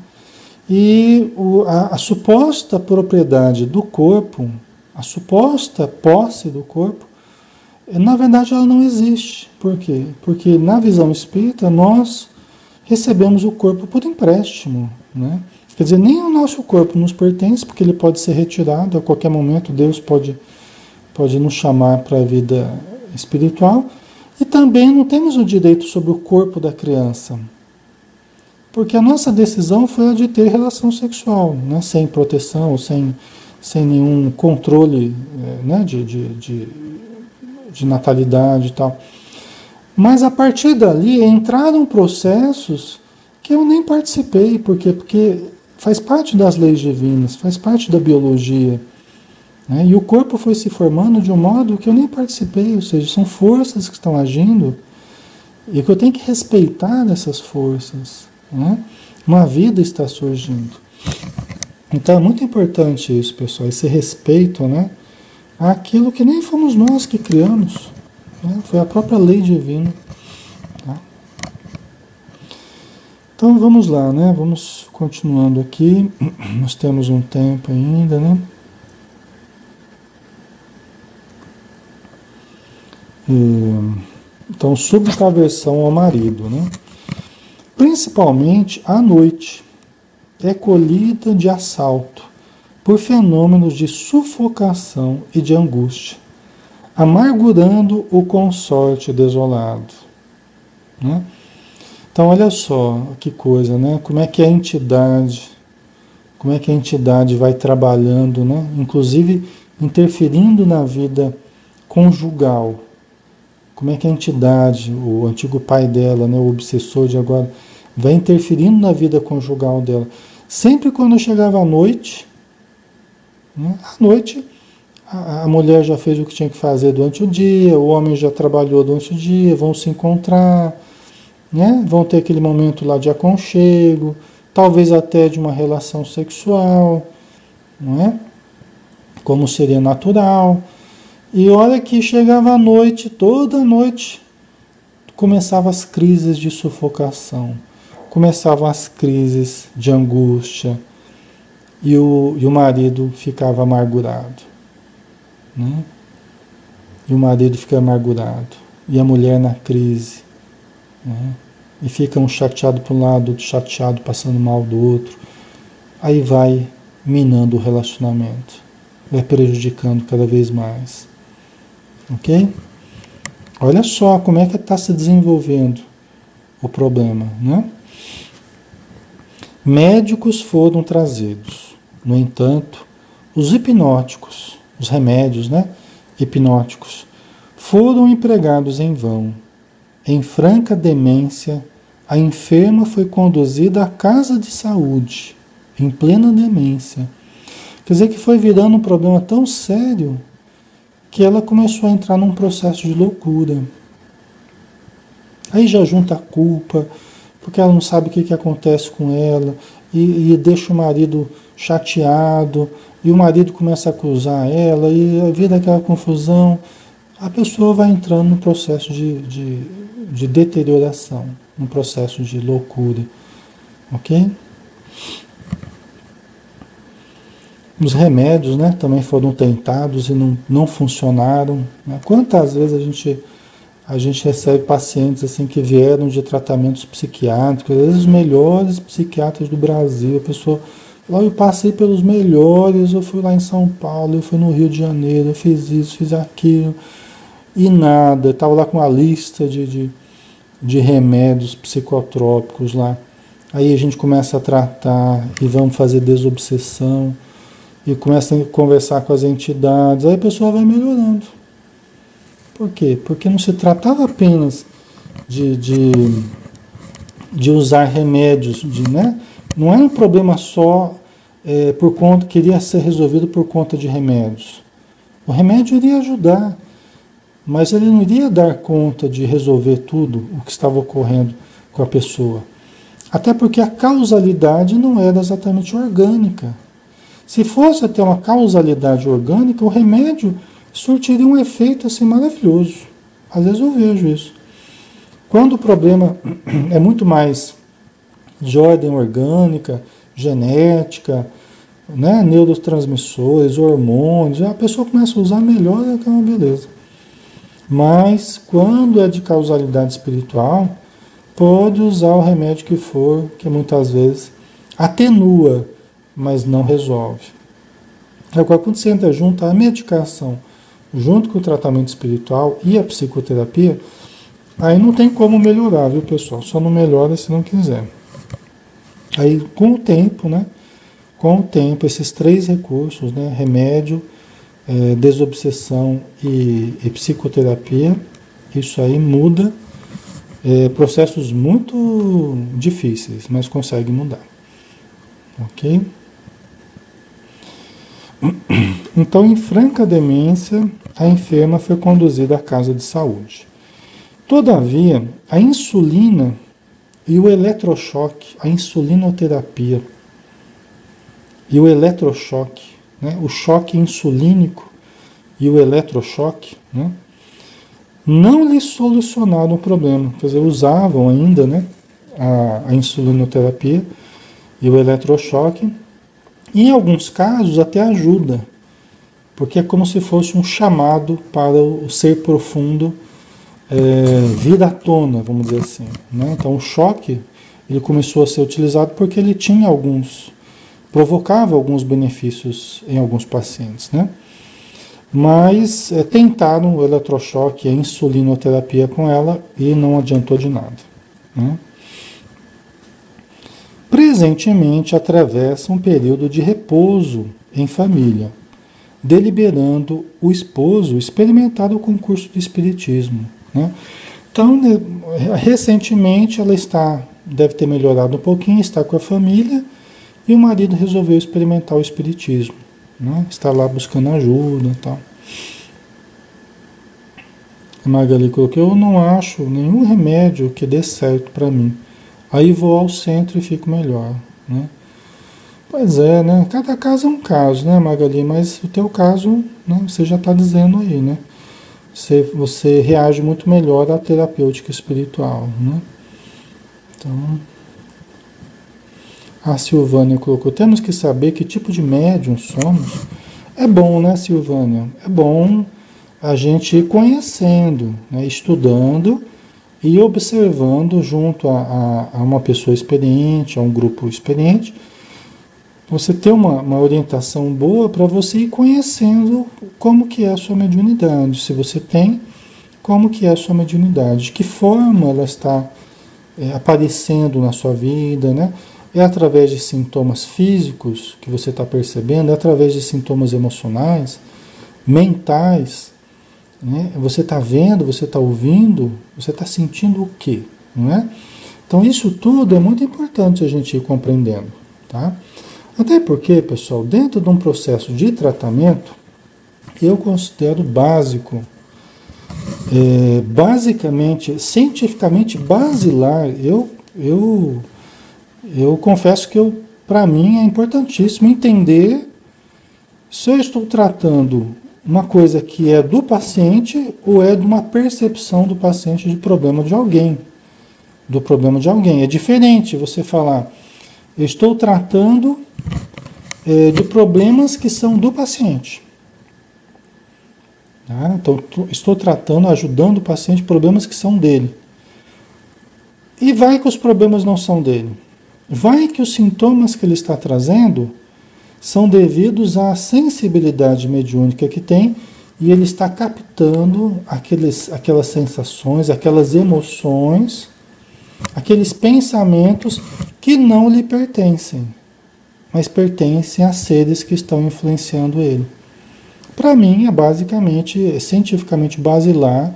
E a suposta propriedade do corpo, a suposta posse do corpo, na verdade ela não existe. Por quê? Porque na visão espírita nós recebemos o corpo por empréstimo, né? Quer dizer, nem o nosso corpo nos pertence, porque ele pode ser retirado a qualquer momento, Deus pode nos chamar para a vida espiritual, e também não temos o direito sobre o corpo da criança, porque a nossa decisão foi a de ter relação sexual, né, sem proteção, sem nenhum controle, né, de natalidade e tal. Mas a partir dali entraram processos que eu nem participei, porque faz parte das leis divinas, faz parte da biologia, né? E o corpo foi se formando de um modo que eu nem participei, ou seja, são forças que estão agindo e que eu tenho que respeitar essas forças, né? Uma vida está surgindo. Então é muito importante isso, pessoal, esse respeito, né, àquilo que nem fomos nós que criamos, né? Foi a própria lei divina. Então vamos lá, né? Vamos continuando aqui. Nós temos um tempo ainda, né? Então, subcaversão ao marido, né? Principalmente à noite, é colhida de assalto por fenômenos de sufocação e de angústia, amargurando o consorte desolado, né? Então, olha só que coisa, né? Como é que a entidade vai trabalhando, né? Inclusive interferindo na vida conjugal. Como é que a entidade, o antigo pai dela, né, o obsessor de agora, vai interferindo na vida conjugal dela. Sempre quando chegava à noite, né, à noite a mulher já fez o que tinha que fazer durante o dia, o homem já trabalhou durante o dia, vão se encontrar, né? Vão ter aquele momento lá de aconchego, talvez até de uma relação sexual, não é? Como seria natural. E olha que chegava a noite, toda noite, começavam as crises de sufocação, começavam as crises de angústia, e o marido ficava amargurado, né? E o marido fica amargurado, e a mulher na crise, né? E fica um chateado para um lado, outro chateado, passando mal do outro. Aí vai minando o relacionamento, vai prejudicando cada vez mais. Ok? Olha só como é que está se desenvolvendo o problema, né? Médicos foram trazidos. No entanto, os hipnóticos, os remédios, né, hipnóticos, foram empregados em vão. Em franca demência, a enferma foi conduzida à casa de saúde, em plena demência. Quer dizer que foi virando um problema tão sério que ela começou a entrar num processo de loucura. Aí já junta a culpa, porque ela não sabe o que acontece com ela, e deixa o marido chateado, e o marido começa a acusar ela, e vira aquela confusão. A pessoa vai entrando num processo de deterioração, num processo de loucura. Ok? Os remédios, né, também foram tentados e não funcionaram, né? Quantas vezes a gente recebe pacientes assim que vieram de tratamentos psiquiátricos, às vezes os melhores psiquiatras do Brasil, a pessoa Lá eu passei pelos melhores, eu fui lá em São Paulo, eu fui no Rio de Janeiro, eu fiz isso, fiz aquilo, e nada. Eu estava lá com uma lista de remédios psicotrópicos lá. Aí a gente começa a tratar e vamos fazer desobsessão e começa a conversar com as entidades. Aí a pessoa vai melhorando. Por quê? Porque não se tratava apenas de, de, de usar remédios, né? Não era um problema só por conta, queria ser resolvido por conta de remédios. O remédio iria ajudar, mas ele não iria dar conta de resolver tudo o que estava ocorrendo com a pessoa. Até porque a causalidade não era exatamente orgânica. Se fosse até uma causalidade orgânica, o remédio surtiria um efeito assim maravilhoso. Às vezes eu vejo isso. Quando o problema é muito mais de ordem orgânica, genética, né, neurotransmissores, hormônios, a pessoa começa a usar melhor, é que é uma beleza. Mas quando é de causalidade espiritual, pode usar o remédio que for, que muitas vezes atenua, mas não resolve. Agora, quando você entra junto à medicação, junto com o tratamento espiritual e a psicoterapia, aí não tem como melhorar, viu, pessoal? Só não melhora se não quiser. Aí, com o tempo, né? Com o tempo, esses três recursos, né? Remédio, desobsessão e psicoterapia, isso aí muda processos muito difíceis, mas consegue mudar. Ok? Então, em franca demência, a enferma foi conduzida à casa de saúde. Todavia, a insulina e o eletrochoque, a insulinoterapia e o eletrochoque, né, o choque insulínico e o eletrochoque, né, não lhe solucionaram o problema. Quer dizer, usavam ainda, né, a insulinoterapia e o eletrochoque. Em alguns casos até ajuda, porque é como se fosse um chamado para o ser profundo vir à tona, vamos dizer assim. Né? Então o choque ele começou a ser utilizado porque ele tinha provocava alguns benefícios em alguns pacientes. Né? Mas tentaram o eletrochoque e a insulinoterapia com ela e não adiantou de nada. Né? Presentemente atravessa um período de repouso em família, deliberando o esposo experimentar o concurso do espiritismo. Né? Então, recentemente ela deve ter melhorado um pouquinho, está com a família e o marido resolveu experimentar o espiritismo. Né? Está lá buscando ajuda e tal. A Magali colocou, eu não acho nenhum remédio que dê certo para mim. Aí vou ao centro e fico melhor. Né? Pois é, né? Cada caso é um caso, né, Magali? Mas o teu caso, né, você já está dizendo aí, né? Você reage muito melhor à terapêutica espiritual, né? Então, a Silvânia colocou, temos que saber que tipo de médium somos. É bom, né, Silvânia? É bom a gente ir conhecendo, né, estudando e observando junto a uma pessoa experiente, a um grupo experiente, você ter uma orientação boa para você ir conhecendo como que é a sua mediunidade, se você tem, como que é a sua mediunidade, de que forma ela está aparecendo na sua vida, né? É através de sintomas físicos que você está percebendo, é através de sintomas emocionais, mentais, né? Você está vendo, você está ouvindo, você está sentindo o quê? Não é? Então isso tudo é muito importante a gente ir compreendendo. Tá? Até porque, pessoal, dentro de um processo de tratamento, eu considero básico, basicamente, cientificamente basilar, eu confesso que para mim é importantíssimo entender se eu estou tratando uma coisa que é do paciente ou é de uma percepção do paciente de problema de alguém. Do problema de alguém. É diferente você falar, eu estou tratando de problemas que são do paciente. Tá? Então, estou tratando, ajudando o paciente problemas que são dele. E vai que os problemas não são dele. Vai que os sintomas que ele está trazendo são devidos à sensibilidade mediúnica que tem e ele está captando aquelas sensações, aquelas emoções, aqueles pensamentos que não lhe pertencem, mas pertencem a seres que estão influenciando ele. Para mim, é basicamente, cientificamente basilar,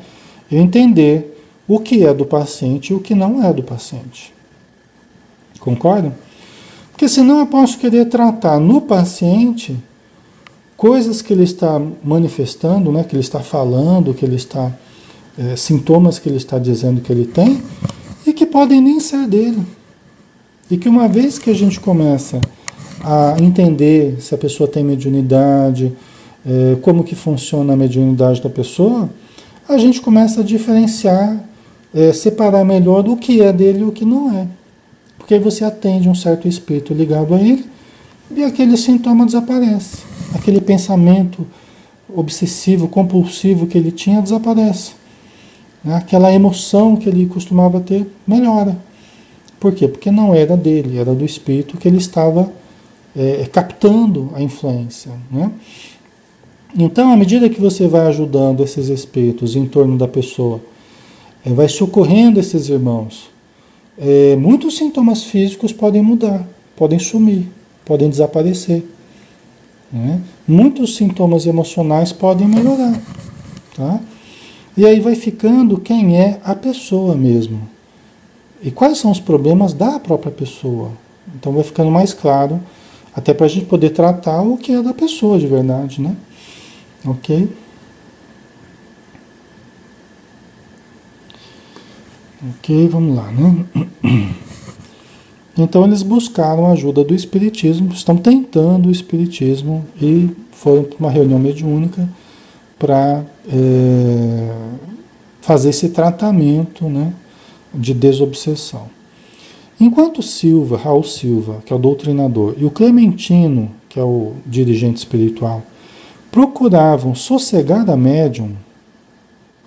eu entender o que é do paciente e o que não é do paciente. Concordam? Porque senão eu posso querer tratar no paciente coisas que ele está manifestando, né, que ele está falando, que ele está sintomas que ele está dizendo que ele tem e que podem nem ser dele. E que uma vez que a gente começa a entender se a pessoa tem mediunidade, como que funciona a mediunidade da pessoa, a gente começa a diferenciar, separar melhor o que é dele e o que não é. Porque aí você atende um certo espírito ligado a ele e aquele sintoma desaparece. Aquele pensamento obsessivo, compulsivo que ele tinha desaparece. Né? Aquela emoção que ele costumava ter melhora. Por quê? Porque não era dele, era do espírito que ele estava captando a influência. Né? Então, à medida que você vai ajudando esses espíritos em torno da pessoa, vai socorrendo esses irmãos, muitos sintomas físicos podem mudar, podem sumir, podem desaparecer. Né? Muitos sintomas emocionais podem melhorar. Tá? E aí vai ficando quem é a pessoa mesmo. E quais são os problemas da própria pessoa. Então vai ficando mais claro, até para a gente poder tratar o que é da pessoa de verdade, né? Ok? Ok, vamos lá, né? Então eles buscaram a ajuda do Espiritismo, estão tentando o Espiritismo e foram para uma reunião mediúnica para fazer esse tratamento, né, de desobsessão. Enquanto Raul Silva, que é o doutrinador, e o Clementino, que é o dirigente espiritual, procuravam sossegar a médium,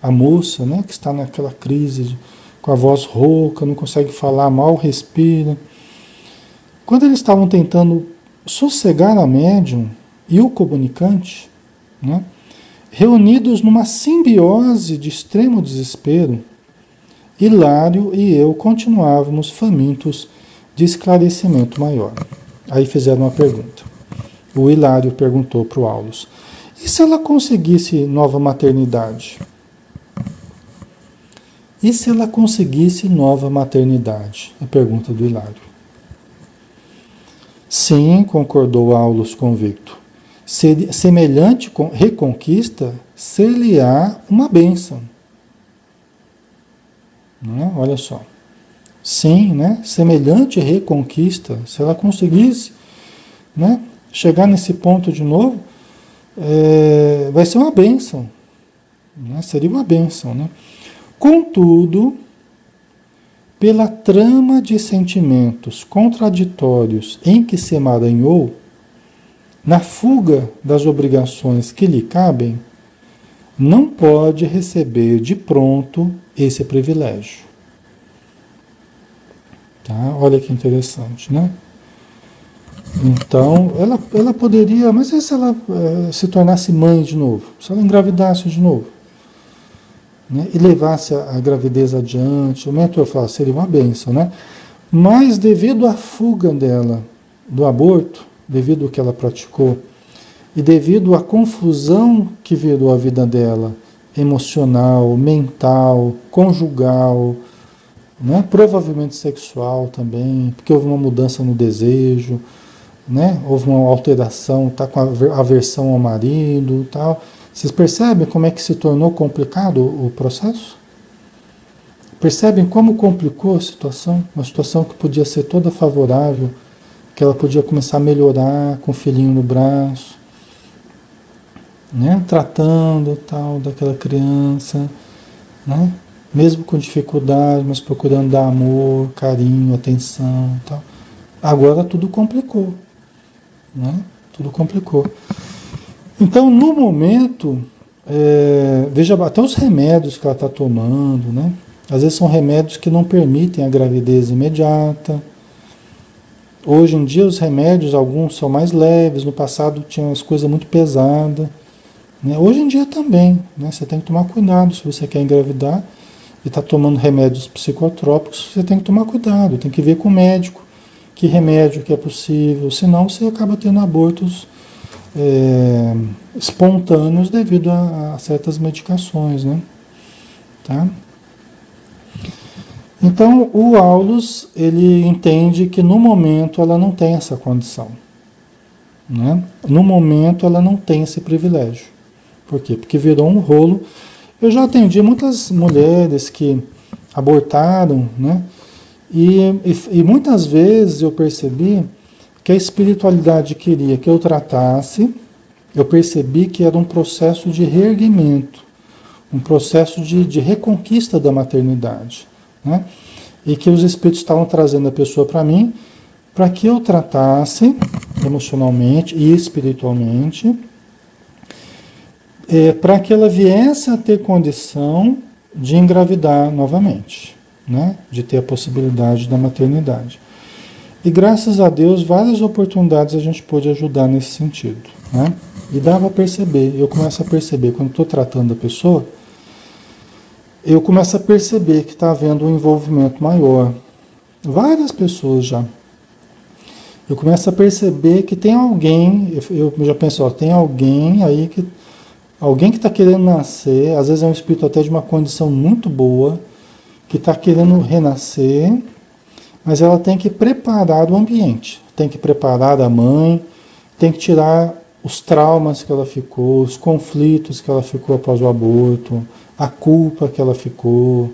a moça, né, que está naquela crise com a voz rouca, não consegue falar, mal respira. Quando eles estavam tentando sossegar a médium e o comunicante, né, reunidos numa simbiose de extremo desespero, Hilário e eu continuávamos famintos de esclarecimento maior. Aí fizeram uma pergunta. O Hilário perguntou para o Aulus: e se ela conseguisse nova maternidade? E se ela conseguisse nova maternidade? A pergunta do Hilário. Sim, concordou Aulus convicto. Semelhante reconquista ser-lhe-á uma bênção. Né? Olha só. Sim, né? Semelhante reconquista, se ela conseguisse, né, chegar nesse ponto de novo, vai ser uma bênção. Né? Seria uma bênção. Né? Contudo, pela trama de sentimentos contraditórios em que se emaranhou, na fuga das obrigações que lhe cabem, não pode receber de pronto esse privilégio. Tá? Olha que interessante, né? Então, ela poderia, mas e se ela se tornasse mãe de novo? Se ela engravidasse de novo? Né? E levasse a gravidez adiante, o mentor fala, seria uma bênção, né? Mas devido à fuga dela do aborto, devido ao que ela praticou, e devido à confusão que virou a vida dela, emocional, mental, conjugal, né? Provavelmente sexual também, porque houve uma mudança no desejo, né? Houve uma alteração, está com aversão ao marido e tal. Vocês percebem como é que se tornou complicado o processo? Percebem como complicou a situação? Uma situação que podia ser toda favorável, que ela podia começar a melhorar com o filhinho no braço, né? Tratando tal daquela criança, né? Mesmo com dificuldade, mas procurando dar amor, carinho, atenção, tal. Agora tudo complicou, né? Tudo complicou. Então, no momento, veja até os remédios que ela está tomando, né? Às vezes são remédios que não permitem a gravidez imediata, Hoje em dia os remédios, alguns são mais leves, no passado tinham as coisas muito pesadas, né? Hoje em dia também, né? Você tem que tomar cuidado se você quer engravidar e está tomando remédios psicotrópicos, você tem que tomar cuidado, tem que ver com o médico que remédio que é possível, senão você acaba tendo abortos espontâneos devido a certas medicações, né? Tá? Então, o Aulus, ele entende que no momento ela não tem essa condição, né? No momento ela não tem esse privilégio. Por quê? Porque virou um rolo. Eu já atendi muitas mulheres que abortaram, né? E muitas vezes eu percebi que a espiritualidade queria que eu tratasse, eu percebi que era um processo de reerguimento, um processo de reconquista da maternidade, né? E que os espíritos estavam trazendo a pessoa para mim, para que eu tratasse emocionalmente e espiritualmente, para que ela viesse a ter condição de engravidar novamente, né? De ter a possibilidade da maternidade. E graças a Deus, várias oportunidades a gente pôde ajudar nesse sentido, né? E dá para perceber, eu começo a perceber, quando estou tratando a pessoa, eu começo a perceber que está havendo um envolvimento maior. Várias pessoas já. Eu começo a perceber que tem alguém, eu já penso, ó, tem alguém aí que está querendo nascer, às vezes é um espírito até de uma condição muito boa, que está querendo renascer, mas ela tem que preparar o ambiente, tem que preparar a mãe, tem que tirar os traumas que ela ficou, os conflitos que ela ficou após o aborto, a culpa que ela ficou,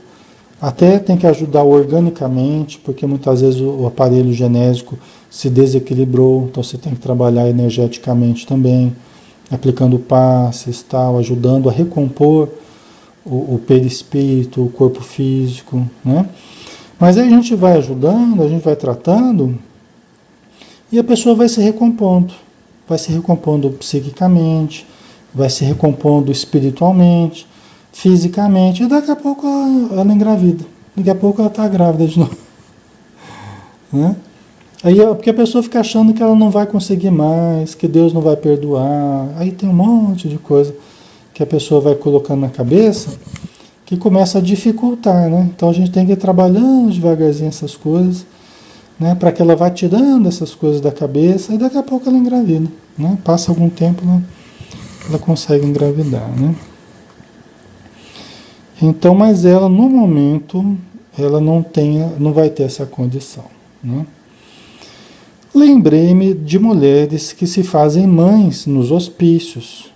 até tem que ajudar organicamente, porque muitas vezes o aparelho genésico se desequilibrou, então você tem que trabalhar energeticamente também, aplicando passes, tal, ajudando a recompor o perispírito, o corpo físico, né? Mas aí a gente vai ajudando, a gente vai tratando, e a pessoa vai se recompondo psiquicamente, vai se recompondo espiritualmente, fisicamente, e daqui a pouco ela engravida, daqui a pouco ela está grávida de novo, né? Aí, porque a pessoa fica achando que ela não vai conseguir mais, que Deus não vai perdoar. Aí tem um monte de coisa que a pessoa vai colocando na cabeça que começa a dificultar, né? Então a gente tem que ir trabalhando devagarzinho essas coisas, né? Para que ela vá tirando essas coisas da cabeça e daqui a pouco ela engravida, né? Passa algum tempo, ela consegue engravidar, né? Então, mas ela no momento ela não vai ter essa condição, né? Lembrei-me de mulheres que se fazem mães nos hospícios,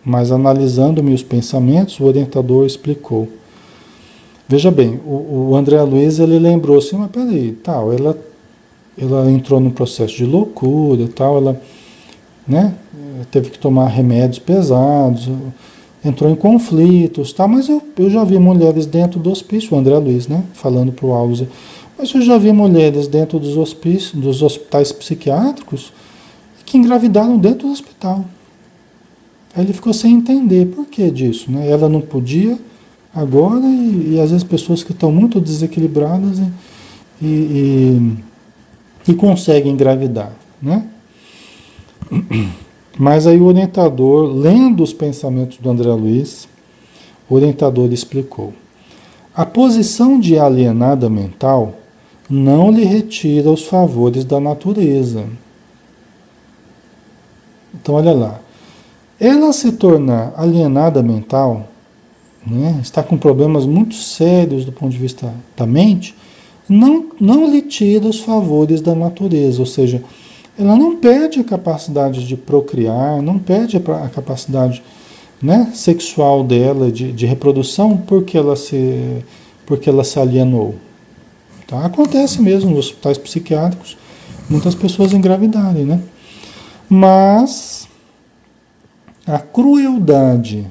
mas analisando meus pensamentos, o orientador explicou. Veja bem, o André Luiz, ele lembrou assim, mas peraí, tal, ela entrou num processo de loucura, tal, ela, né, teve que tomar remédios pesados, entrou em conflitos, tal, mas eu já vi mulheres dentro do hospício, o André Luiz, né, falando para o Alves. Mas eu já vi mulheres dentro dos hospícios, dos hospitais psiquiátricos, que engravidaram dentro do hospital. Aí ele ficou sem entender por que disso, né? Ela não podia agora e às vezes pessoas que estão muito desequilibradas e conseguem engravidar, né? Mas aí o orientador, lendo os pensamentos do André Luiz, o orientador explicou. A posição de alienada mental não lhe retira os favores da natureza. Então, olha lá. Ela se tornar alienada mental, né, está com problemas muito sérios do ponto de vista da mente, não lhe tira os favores da natureza. Ou seja, ela não perde a capacidade de procriar, não perde a capacidade, né, sexual dela, de reprodução, porque ela se alienou. Tá? Acontece mesmo nos hospitais psiquiátricos, muitas pessoas engravidarem, né? Mas a crueldade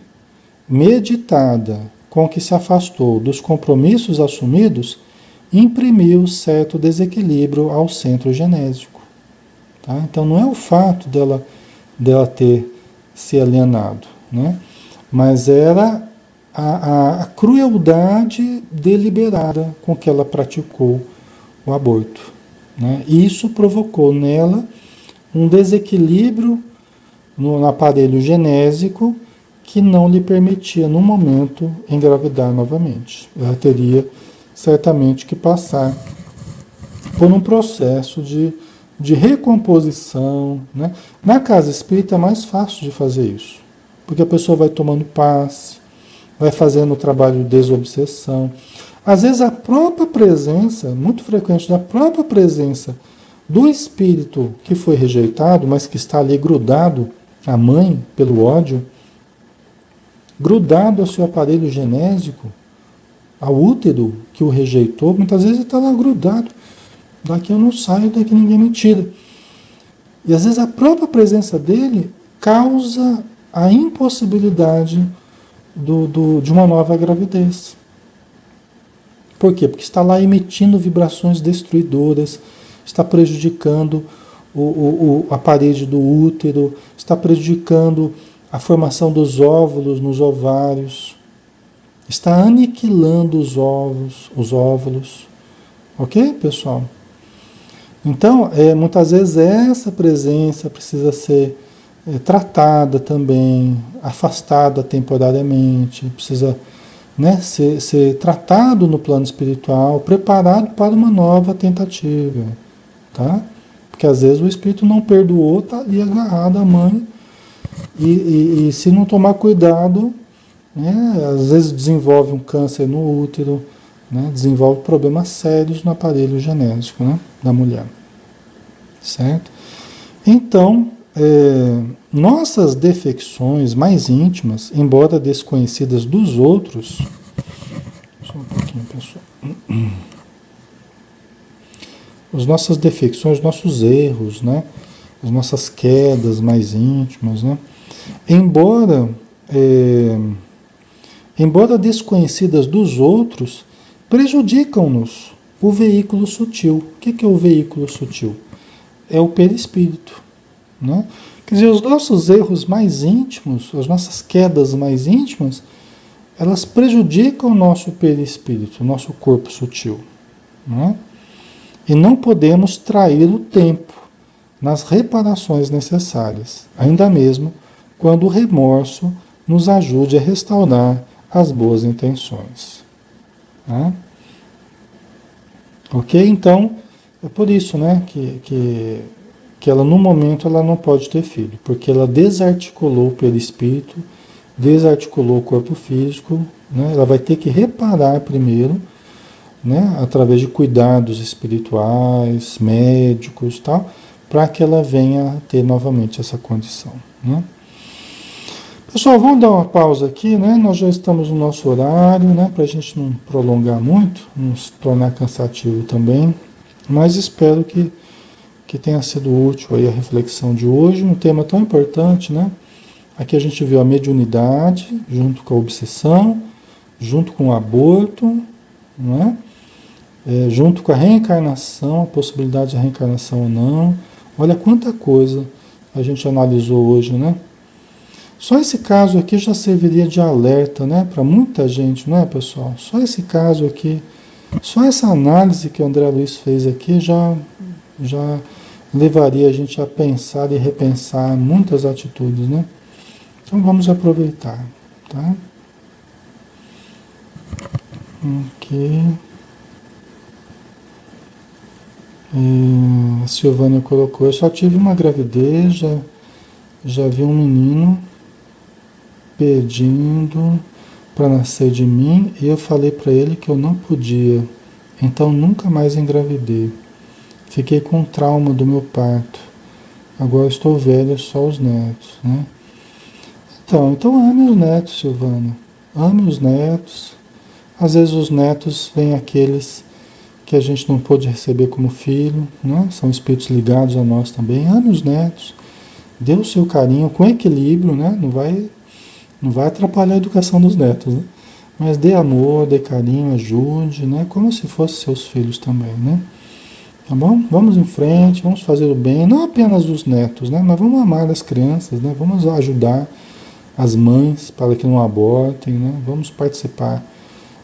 meditada com que se afastou dos compromissos assumidos imprimiu certo desequilíbrio ao centro genésico. Tá? Então não é o fato dela ter se alienado, né? Mas era a crueldade deliberada com que ela praticou o aborto. né? E isso provocou nela um desequilíbrio no aparelho genésico que não lhe permitia, no momento, engravidar novamente. Ela teria certamente que passar por um processo de recomposição, né? Na casa espírita é mais fácil de fazer isso, porque a pessoa vai tomando passe, vai fazendo o trabalho de desobsessão. Às vezes a própria presença, muito frequente, da própria presença do espírito que foi rejeitado, mas que está ali grudado à mãe pelo ódio, grudado ao seu aparelho genésico, ao útero que o rejeitou, muitas vezes ele está lá grudado. Daqui eu não saio, daqui ninguém me tira. E às vezes a própria presença dele causa a impossibilidade de uma nova gravidez. Por quê? Porque está lá emitindo vibrações destruidoras, está prejudicando a parede do útero, está prejudicando a formação dos óvulos nos ovários, está aniquilando os óvulos. Ok, pessoal? Então, muitas vezes essa presença precisa ser tratada também, afastada temporariamente, precisa, né, ser tratado no plano espiritual, preparado para uma nova tentativa, tá? Porque às vezes o espírito não perdoou, está ali agarrado à mãe, e se não tomar cuidado, né, às vezes desenvolve um câncer no útero, né, desenvolve problemas sérios no aparelho genético, né, da mulher. Certo? Então, nossas defecções mais íntimas, embora desconhecidas dos outros, só um pouquinho, pessoal. As nossas defecções, nossos erros, né, as nossas quedas mais íntimas, né, embora desconhecidas dos outros, prejudicam-nos o veículo sutil. O que é o veículo sutil? É o perispírito, né? Quer dizer, os nossos erros mais íntimos, as nossas quedas mais íntimas, elas prejudicam o nosso perispírito, o nosso corpo sutil, né? E não podemos trair o tempo nas reparações necessárias, ainda mesmo quando o remorso nos ajude a restaurar as boas intenções, né? Ok? Então, é por isso, né, que ela no momento ela não pode ter filho, porque ela desarticulou o perispírito, desarticulou o corpo físico, né? Ela vai ter que reparar primeiro, né, através de cuidados espirituais, médicos, tal, para que ela venha ter novamente essa condição, né? Pessoal, vamos dar uma pausa aqui, né? Nós já estamos no nosso horário, né? Para a gente não prolongar muito, não se tornar cansativo também. Mas espero que tenha sido útil aí a reflexão de hoje, um tema tão importante, né? Aqui a gente viu a mediunidade junto com a obsessão, junto com o aborto, né? Junto com a reencarnação, a possibilidade de reencarnação ou não. Olha quanta coisa a gente analisou hoje, né? Só esse caso aqui já serviria de alerta, né, para muita gente, não é, pessoal? Só esse caso aqui, só essa análise que o André Luiz fez aqui já levaria a gente a pensar e repensar muitas atitudes, né? Então vamos aproveitar, tá? Ok. A Silvânia colocou, eu só tive uma gravidez, já vi um menino pedindo para nascer de mim e eu falei para ele que eu não podia, então nunca mais engravidei. Fiquei com trauma do meu parto. Agora estou velha, só os netos, né? Então ame os netos, Silvana. Ame os netos. Às vezes os netos vêm aqueles que a gente não pôde receber como filho, né? São espíritos ligados a nós também. Ame os netos. Dê o seu carinho com equilíbrio, né? Não vai atrapalhar a educação dos netos, né? Mas dê amor, dê carinho, ajude, né? Como se fossem seus filhos também, né? Tá bom? Vamos em frente, vamos fazer o bem, não apenas os netos, né? Mas vamos amar as crianças, né? Vamos ajudar as mães para que não abortem, né? Vamos participar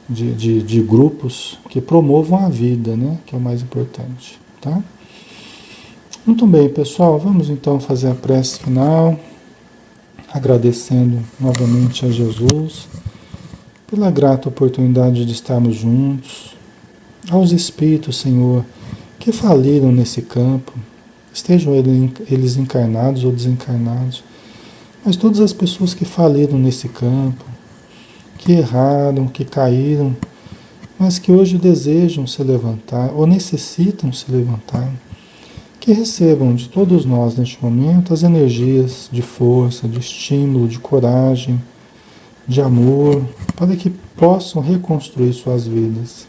de grupos que promovam a vida, né? Que é o mais importante, tá? Muito bem, pessoal, vamos então fazer a prece final, agradecendo novamente a Jesus pela grata oportunidade de estarmos juntos, aos espíritos, Senhor, que faliram nesse campo, estejam eles encarnados ou desencarnados, mas todas as pessoas que faliram nesse campo, que erraram, que caíram, mas que hoje desejam se levantar ou necessitam se levantar, que recebam de todos nós neste momento as energias de força, de estímulo, de coragem, de amor, para que possam reconstruir suas vidas.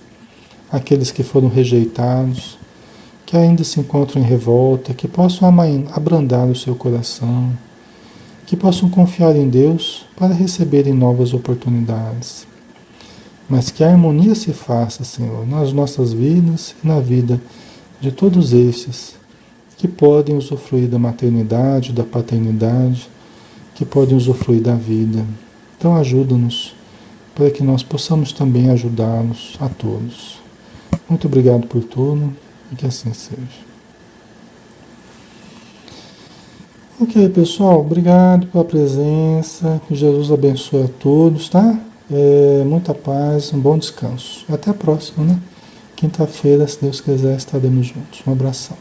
Aqueles que foram rejeitados, que ainda se encontram em revolta, que possam abrandar o seu coração, que possam confiar em Deus para receberem novas oportunidades. Mas que a harmonia se faça, Senhor, nas nossas vidas e na vida de todos estes que podem usufruir da maternidade, da paternidade, que podem usufruir da vida. Então ajuda-nos para que nós possamos também ajudá-los a todos. Muito obrigado por tudo e que assim seja. Ok, pessoal, obrigado pela presença, que Jesus abençoe a todos, tá? Muita paz, um bom descanso. Até a próxima, né? Quinta-feira, se Deus quiser, estaremos juntos. Um abração.